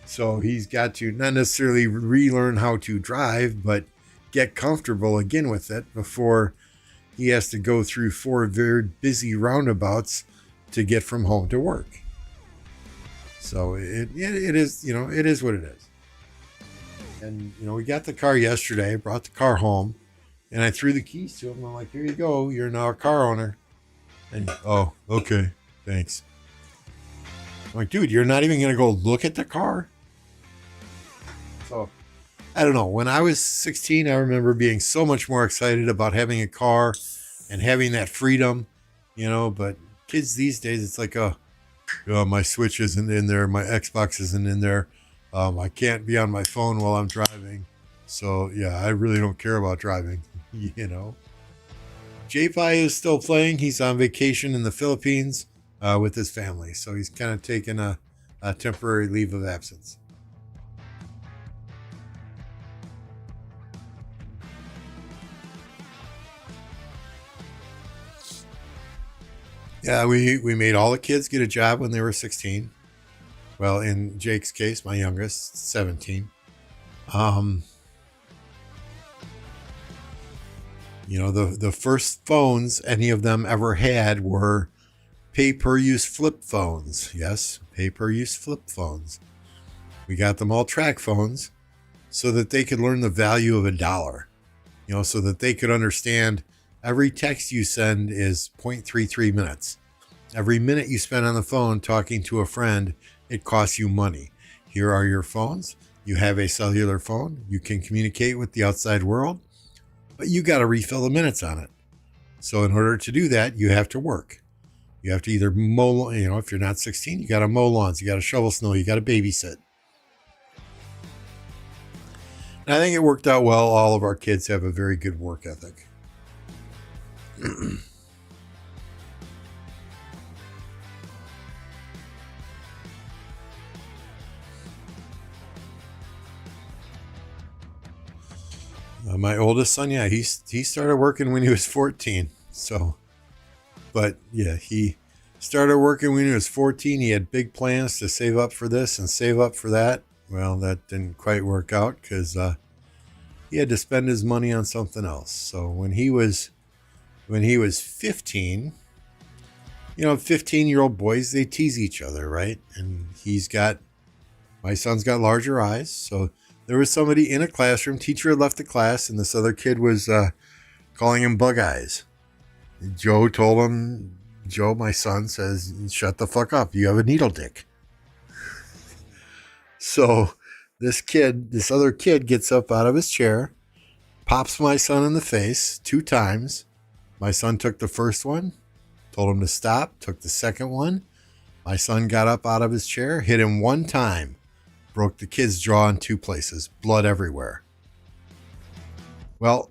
So he's got to not necessarily relearn how to drive, but get comfortable again with it before he has to go through 4 very busy roundabouts to get from home to work. So it is, it is what it is. And, we got the car yesterday, brought the car home, and I threw the keys to him. I'm like, here you go. You're now a car owner. And, oh, okay. Thanks. I'm like, dude, you're not even going to go look at the car? So, I don't know. When I was 16, I remember being so much more excited about having a car and having that freedom, but kids these days, it's like, my Switch isn't in there. My Xbox isn't in there. I can't be on my phone while I'm driving. So, yeah, I really don't care about driving, J-Pie is still playing. He's on vacation in the Philippines with his family. So he's kind of taken a temporary leave of absence. Yeah, we made all the kids get a job when they were 16. Well, in Jake's case, my youngest, 17. The first phones any of them ever had were pay-per-use flip phones. Yes, pay-per-use flip phones. We got them all track phones so that they could learn the value of $1. So that they could understand every text you send is 0.33 minutes. Every minute you spend on the phone talking to a friend, it costs you money. Here are your phones. You have a cellular phone. You can communicate with the outside world, but you got to refill the minutes on it. So in order to do that, you have to work. You have to either mow, if you're not 16, you got to mow lawns, you got to shovel snow, you got to babysit. And I think it worked out well. All of our kids have a very good work ethic. My oldest son, yeah, he started working when he was 14. So, but yeah, he started working when he was 14. He had big plans to save up for this and save up for that. Well, that didn't quite work out because he had to spend his money on something else. So when he was 15, 15-year-old boys, they tease each other, right? And my son's got larger eyes, so there was somebody in a classroom, teacher had left the class, and this other kid was calling him bug eyes. Joe told him, my son, says, shut the fuck up. You have a needle dick. So this other kid gets up out of his chair, pops my son in the face 2 times. My son took the first one, told him to stop, took the second one. My son got up out of his chair, hit him 1 time. Broke the kid's jaw in 2 places, blood everywhere. Well,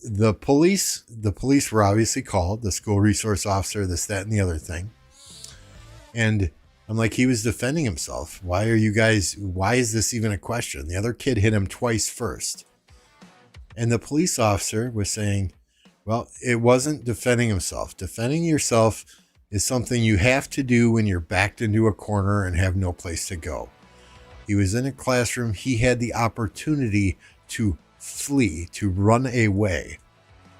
the police were obviously called, the school resource officer, this, that, and the other thing. And I'm like, he was defending himself. Why is this even a question? The other kid hit him twice first. And the police officer was saying, well, it wasn't defending himself. Defending yourself is something you have to do when you're backed into a corner and have no place to go. He was in a classroom. He had the opportunity to flee, to run away.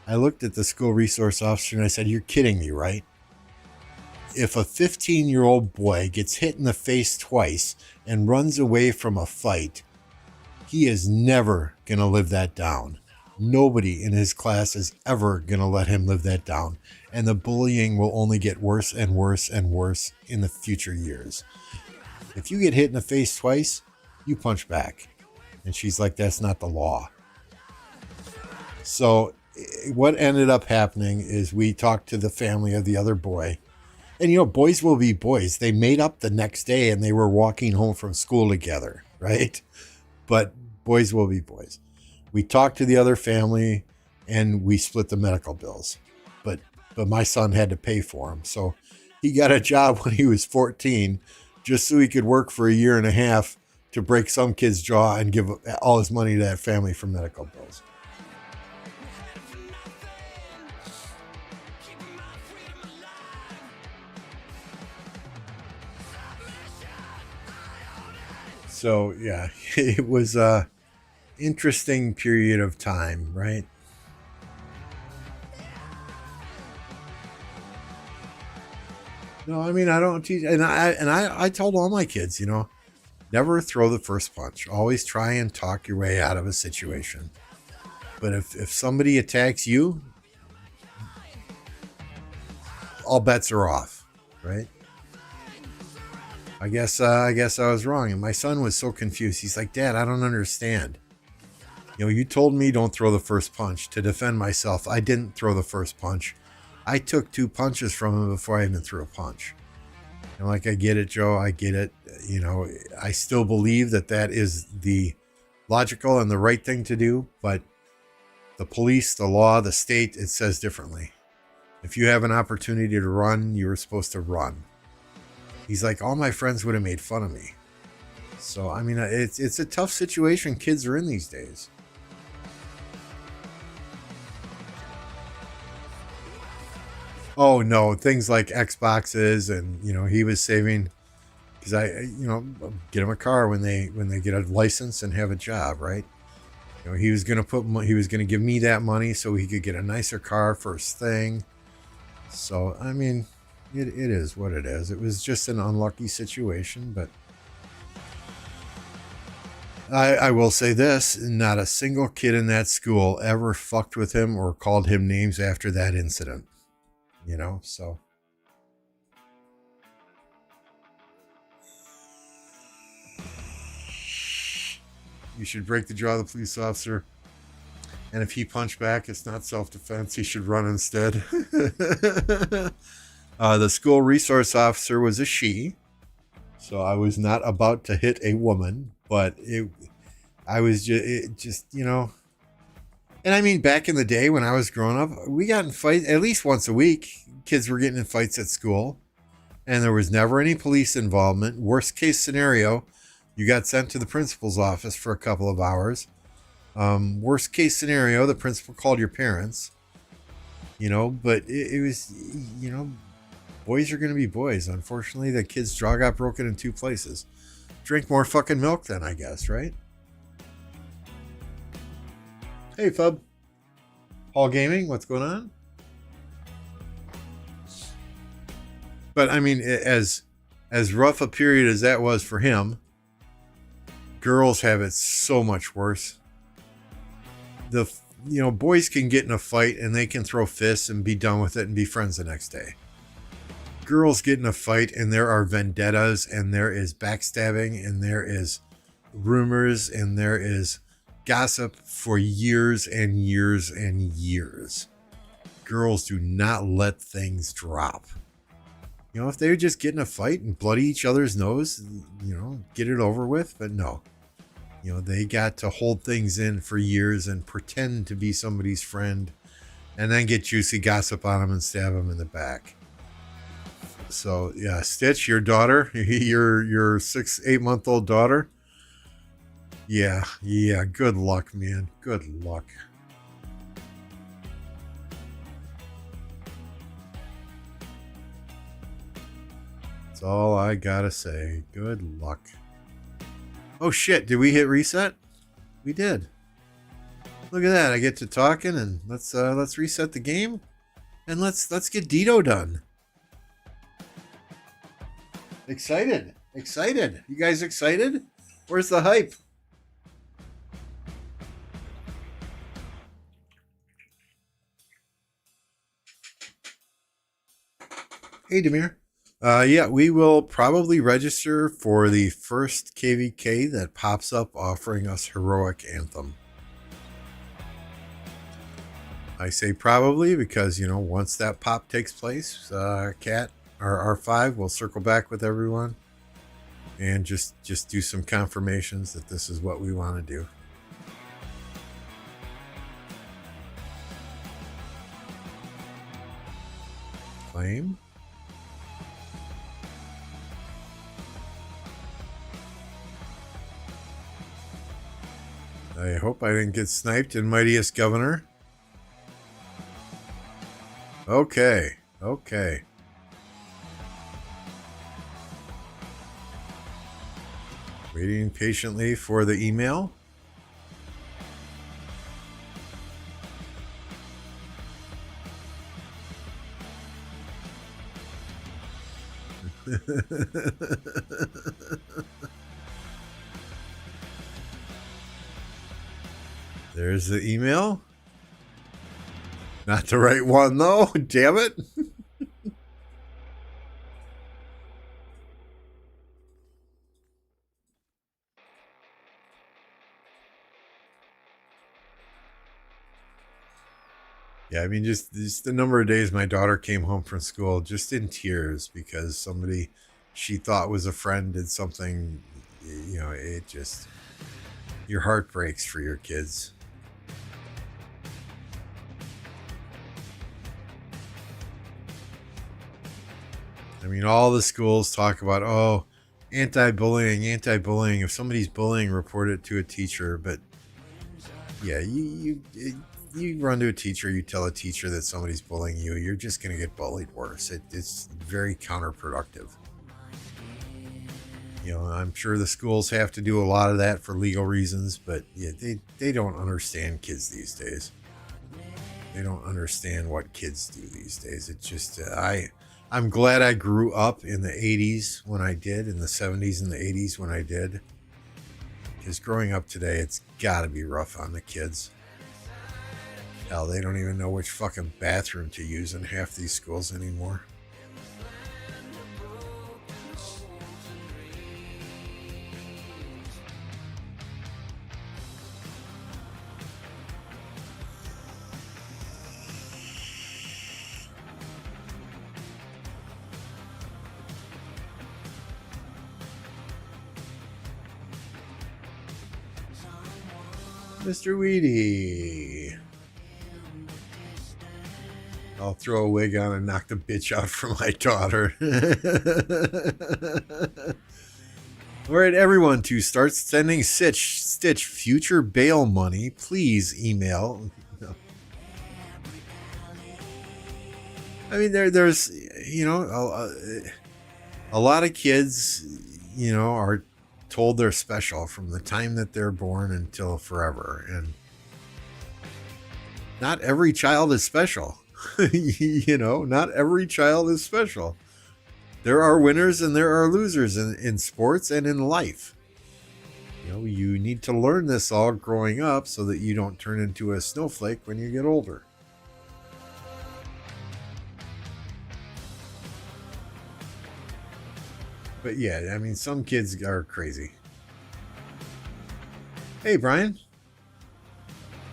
I looked at the school resource officer and I said, you're kidding me, right? If a 15-year-old boy gets hit in the face twice and runs away from a fight, He is never going to live that down. Nobody in his class is ever going to let him live that down. And the bullying will only get worse and worse and worse in the future years. If you get hit in the face twice, you punch back. And she's like, that's not the law. So what ended up happening is we talked to the family of the other boy. And, you know, boys will be boys. They made up the next day and they were walking home from school together, right? But boys will be boys. We talked to the other family and we split the medical bills. But my son had to pay for them. So he got a job when he was 14 just so he could work for a year and a half to break some kid's jaw and give all his money to that family for medical bills. So, yeah, it was a interesting period of time, right? No, I mean, I don't teach, and I told all my kids, you know, never throw the first punch. Always try and talk your way out of a situation. But if somebody attacks you, all bets are off, right? I guess I was wrong. And my son was so confused. He's like, Dad, I don't understand. You know, you told me don't throw the first punch. To defend myself, I didn't throw the first punch. I took 2 punches from him before I even threw a punch. I'm like, I get it, Joe. I get it. You know, I still believe that is the logical and the right thing to do. But the police, the law, the state, it says differently. If you have an opportunity to run, you were supposed to run. He's like, all my friends would have made fun of me. So, I mean, it's a tough situation kids are in these days. Oh, no, things like Xboxes and, you know, he was saving because get him a car when they get a license and have a job, right? You know, he was going to give me that money so he could get a nicer car first thing. So, I mean, it is what it is. It was just an unlucky situation, but I will say this, not a single kid in that school ever fucked with him or called him names after that incident. You know, so. You should break the jaw of the police officer. And if he punched back, it's not self-defense. He should run instead. The school resource officer was a she. So I was not about to hit a woman. But I was just, you know. And I mean, back in the day when I was growing up, we got in fights at least once a week. Kids were getting in fights at school. And there was never any police involvement. Worst case scenario, you got sent to the principal's office for a couple of hours. Worst case scenario, the principal called your parents. You know, but it was, you know, boys are going to be boys. Unfortunately, the kid's jaw got broken in 2 places. Drink more fucking milk then, I guess, right? Hey, Fub. Hall Gaming, what's going on? But, I mean, as rough a period as that was for him, girls have it so much worse. Boys can get in a fight and they can throw fists and be done with it and be friends the next day. Girls get in a fight and there are vendettas and there is backstabbing and there is rumors and there is gossip for years and years and years. Girls do not let things drop. You know, if they would just get in a fight and bloody each other's nose, you know, get it over with. But no, you know, they got to hold things in for years and pretend to be somebody's friend and then get juicy gossip on them and stab them in the back. So, yeah, Stitch, your daughter, your 8-month-old daughter. Yeah, good luck, man. Good luck. That's all I gotta say. Good luck. Oh shit, did we hit reset? We did. Look at that. I get to talking and let's reset the game and let's get Dido done. Excited. You guys excited? Where's the hype? Hey, Demir. Yeah, we will probably register for the first KvK that pops up offering us Heroic Anthem. I say probably because, once that pop takes place, Cat, our R5 will circle back with everyone and just do some confirmations that this is what we want to do. Claim. I hope I didn't get sniped in Mightiest Governor. Okay. Waiting patiently for the email. There's the email. Not the right one, though. Damn it. Yeah, I mean, just the number of days my daughter came home from school just in tears because somebody she thought was a friend did something, it just, your heart breaks for your kids. I mean, all the schools talk about, anti-bullying. If somebody's bullying, report it to a teacher. But yeah, you run to a teacher, you tell a teacher that somebody's bullying you, you're just going to get bullied worse. It's very counterproductive. I'm sure the schools have to do a lot of that for legal reasons, but yeah, they don't understand kids these days. They don't understand what kids do these days. It's just, I'm glad I grew up in the 80s when I did, in the 70s and the 80s when I did. Because growing up today, it's got to be rough on the kids. Hell, they don't even know which fucking bathroom to use in half these schools anymore. Mr. Weedy. I'll throw a wig on and knock the bitch out for my daughter. All right, everyone, to start sending Stitch future bail money, please email. No. I mean, there's, a lot of kids, are told they're special from the time that they're born until forever. And not every child is special. Not every child is special. There are winners and there are losers in sports and in life. You need to learn this all growing up so that you don't turn into a snowflake when you get older. But yeah, I mean, some kids are crazy. Hey, Brian.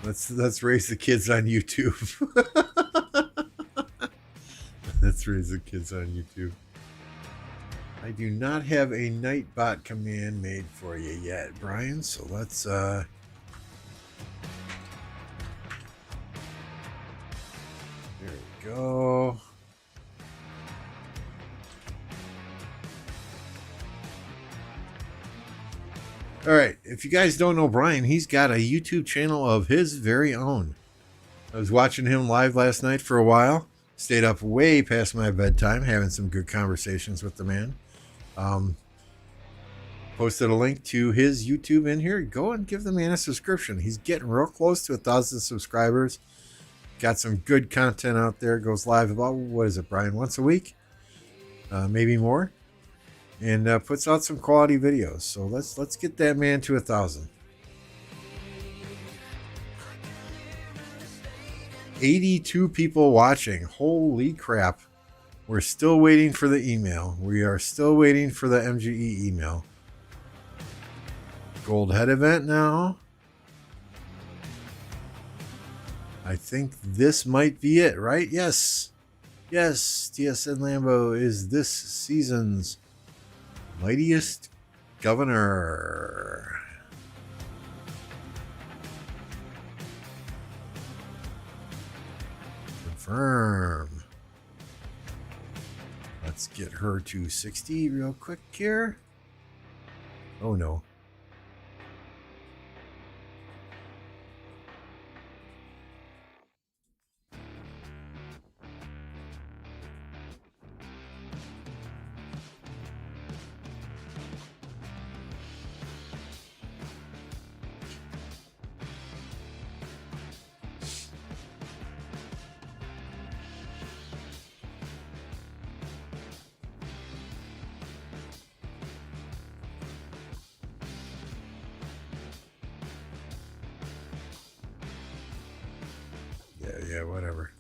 Let's raise the kids on YouTube. Let's raise the kids on YouTube. I do not have a Nightbot command made for you yet, Brian. So let's there we go. All right, if you guys don't know Brian, he's got a YouTube channel of his very own. I was watching him live last night for a while. Stayed up way past my bedtime, having some good conversations with the man. Posted a link to his YouTube in here. Go and give the man a subscription. He's getting real close to 1,000 subscribers. Got some good content out there. Goes live about, what is it, Brian? Once a week? Maybe more. And puts out some quality videos. So let's get that man to 1,000. 82 people watching. Holy crap. We're still waiting for the email. We are still waiting for the MGE email. Gold head event now. I think this might be it, right? Yes. Yes, TSN Lambo is this season's mightiest governor. Confirm. Let's get her to 60 real quick here. Oh no. Yeah, whatever.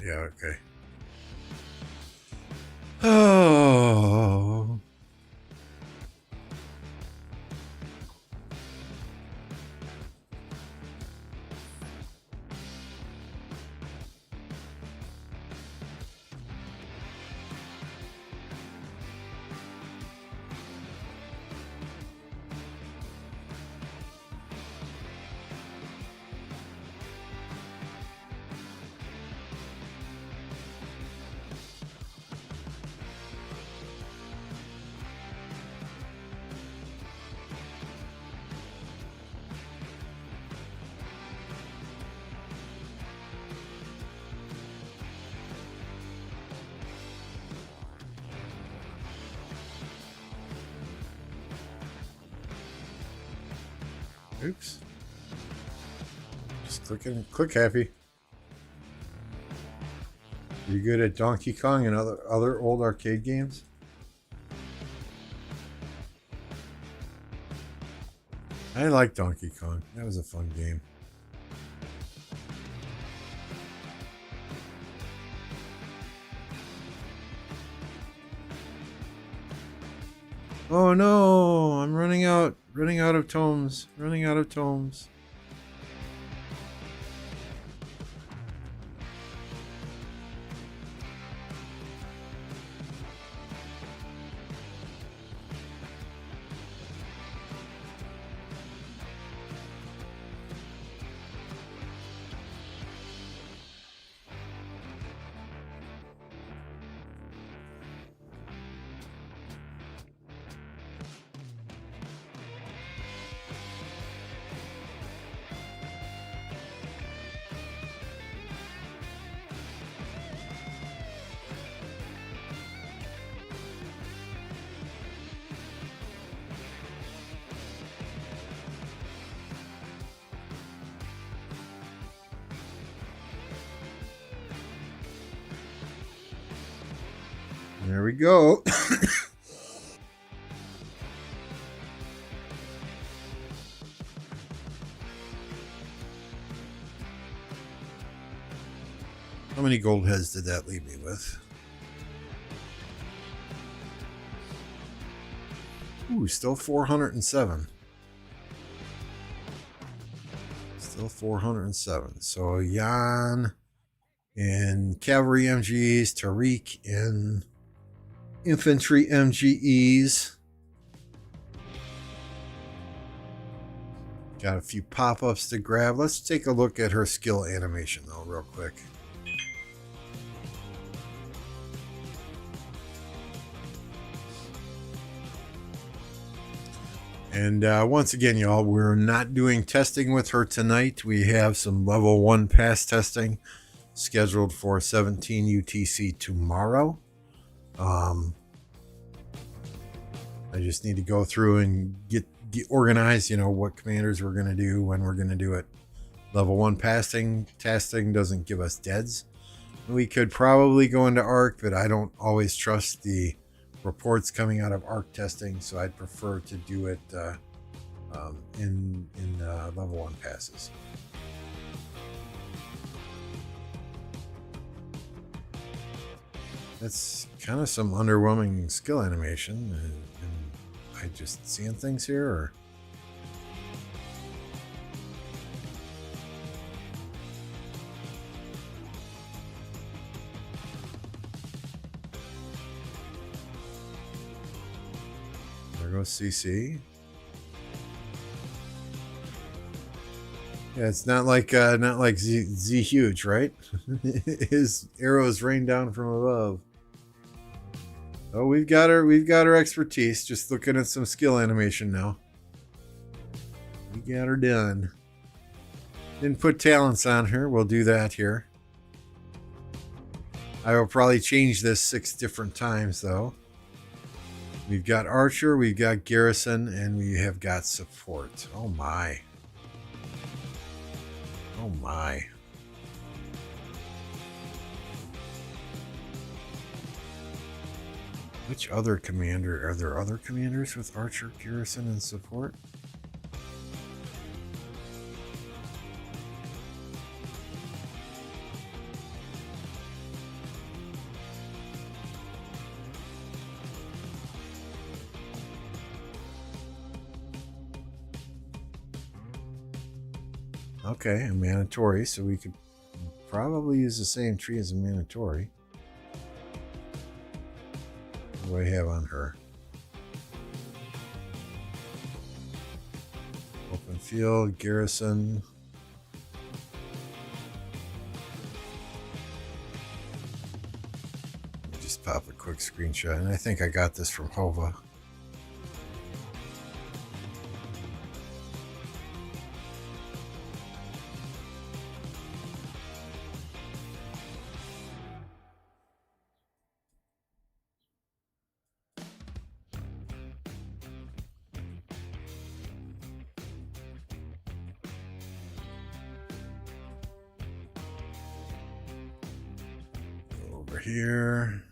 Yeah, okay. Oh. Oops. Just click happy. You good at Donkey Kong and other old arcade games? I like Donkey Kong. That was a fun game. Oh no, I'm running out of tomes. Running out of tomes. There we go. How many gold heads did that leave me with? Ooh, still 407. Still 407. So Jan in Cavalry MGEs, Tariq in Infantry MGEs. Got a few pop-ups to grab. Let's take a look at her skill animation though real quick. And once again, y'all, we're not doing testing with her tonight. We have some level 1 pass testing scheduled for 17 UTC tomorrow. I just need to go through and organize, what commanders we're going to do, when we're going to do it. Level 1 testing doesn't give us deads. We could probably go into ARC, but I don't always trust the reports coming out of ARC testing, so I'd prefer to do it in level 1 passes. That's kind of some underwhelming skill animation. Am I just seeing things here, or? There goes CC. Yeah, it's not like Z Huge, right? His arrows rain down from above. Oh, we've got our expertise. Just looking at some skill animation now. We got her done. Didn't put talents on her. We'll do that here. I will probably change this 6 different times though. We've got Archer, we've got Garrison, and we have got support. Oh my. Oh my. Which other commander? Are there other commanders with Archer, Garrison, and support? Okay, a Mandatory, so we could probably use the same tree as a Mandatory. What do I have on her? Open field, Garrison. Just pop a quick screenshot, and I think I got this from Hova. Over here.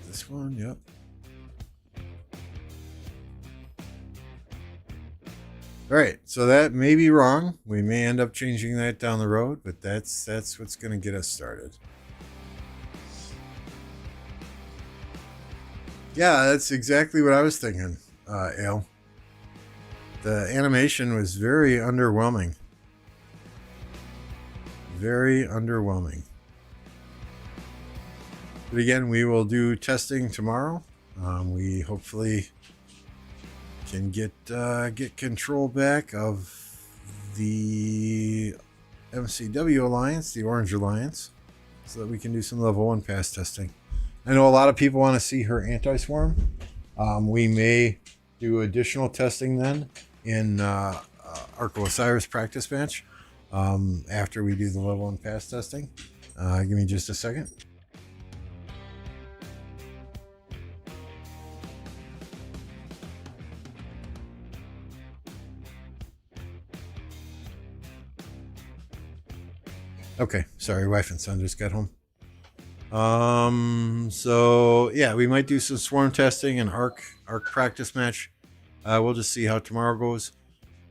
This one, yep. All right, so that may be wrong. We may end up changing that down the road, but that's what's going to get us started. Yeah, that's exactly what I was thinking, Ale. The animation was very underwhelming. Very underwhelming. But again, we will do testing tomorrow. We hopefully can get control back of the MCW Alliance, the Orange Alliance, so that we can do some level 1 pass testing. I know a lot of people want to see her anti-swarm. We may do additional testing then in Arc of Osiris practice match after we do the level 1 pass testing. Give me just a second. Okay, sorry, wife and son just got home. So yeah, we might do some swarm testing and arc practice match. We'll just see how tomorrow goes.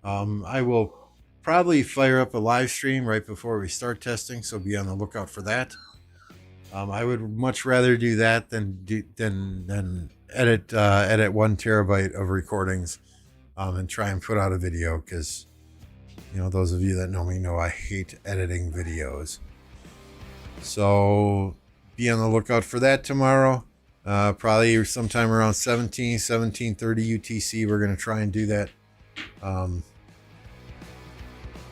I will probably fire up a live stream right before we start testing, so be on the lookout for that. I would much rather do that than edit 1 terabyte of recordings and try and put out a video, because those of you that know me know I hate editing videos. So be on the lookout for that tomorrow. Probably sometime around 17:30 UTC. We're going to try and do that.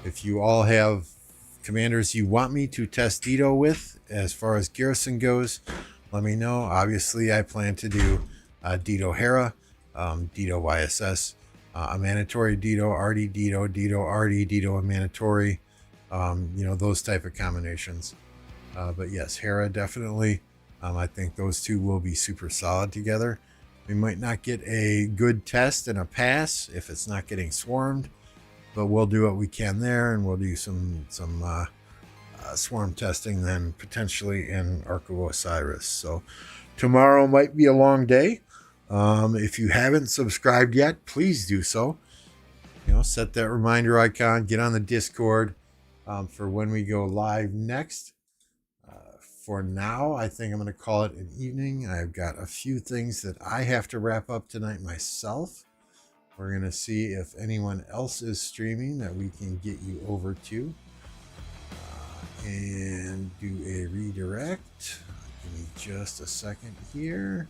If you all have commanders you want me to test Dido with as far as Garrison goes, let me know. Obviously, I plan to do Dido Hera, Dido YSS, a mandatory Dido, RD Dido, Dido RD, Dido a mandatory, those type of combinations. But yes, Hera definitely. I think those two will be super solid together. We might not get a good test and a pass if it's not getting swarmed, but we'll do what we can there, and we'll do some swarm testing then potentially in Ark of Osiris. So tomorrow might be a long day. If you haven't subscribed yet, please do so. Set that reminder icon, get on the Discord for when we go live next. For now, I think I'm going to call it an evening. I've got a few things that I have to wrap up tonight myself. We're going to see if anyone else is streaming that we can get you over to. And do a redirect. Give me just a second here.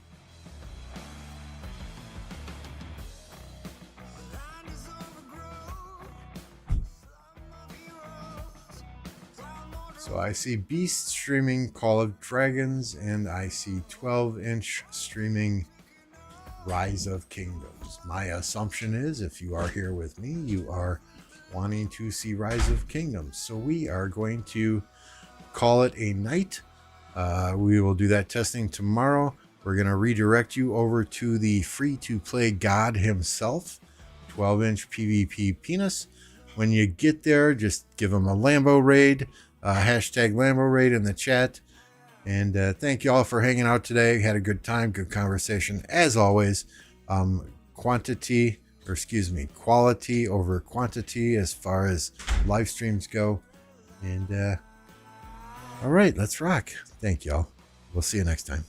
So I see Beast streaming Call of Dragons, and I see 12-inch streaming Rise of Kingdoms. My assumption is if you are here with me, you are wanting to see Rise of Kingdoms. So we are going to call it a night. We will do that testing tomorrow. We're going to redirect you over to the free-to-play god himself, 12-inch PvP penis. When you get there, just give him a Lambo raid. Hashtag Lambo raid in the chat. And thank you all for hanging out today. Had a good time, good conversation. As always, quality over quantity as far as live streams go. And all right, let's rock. Thank y'all. We'll see you next time.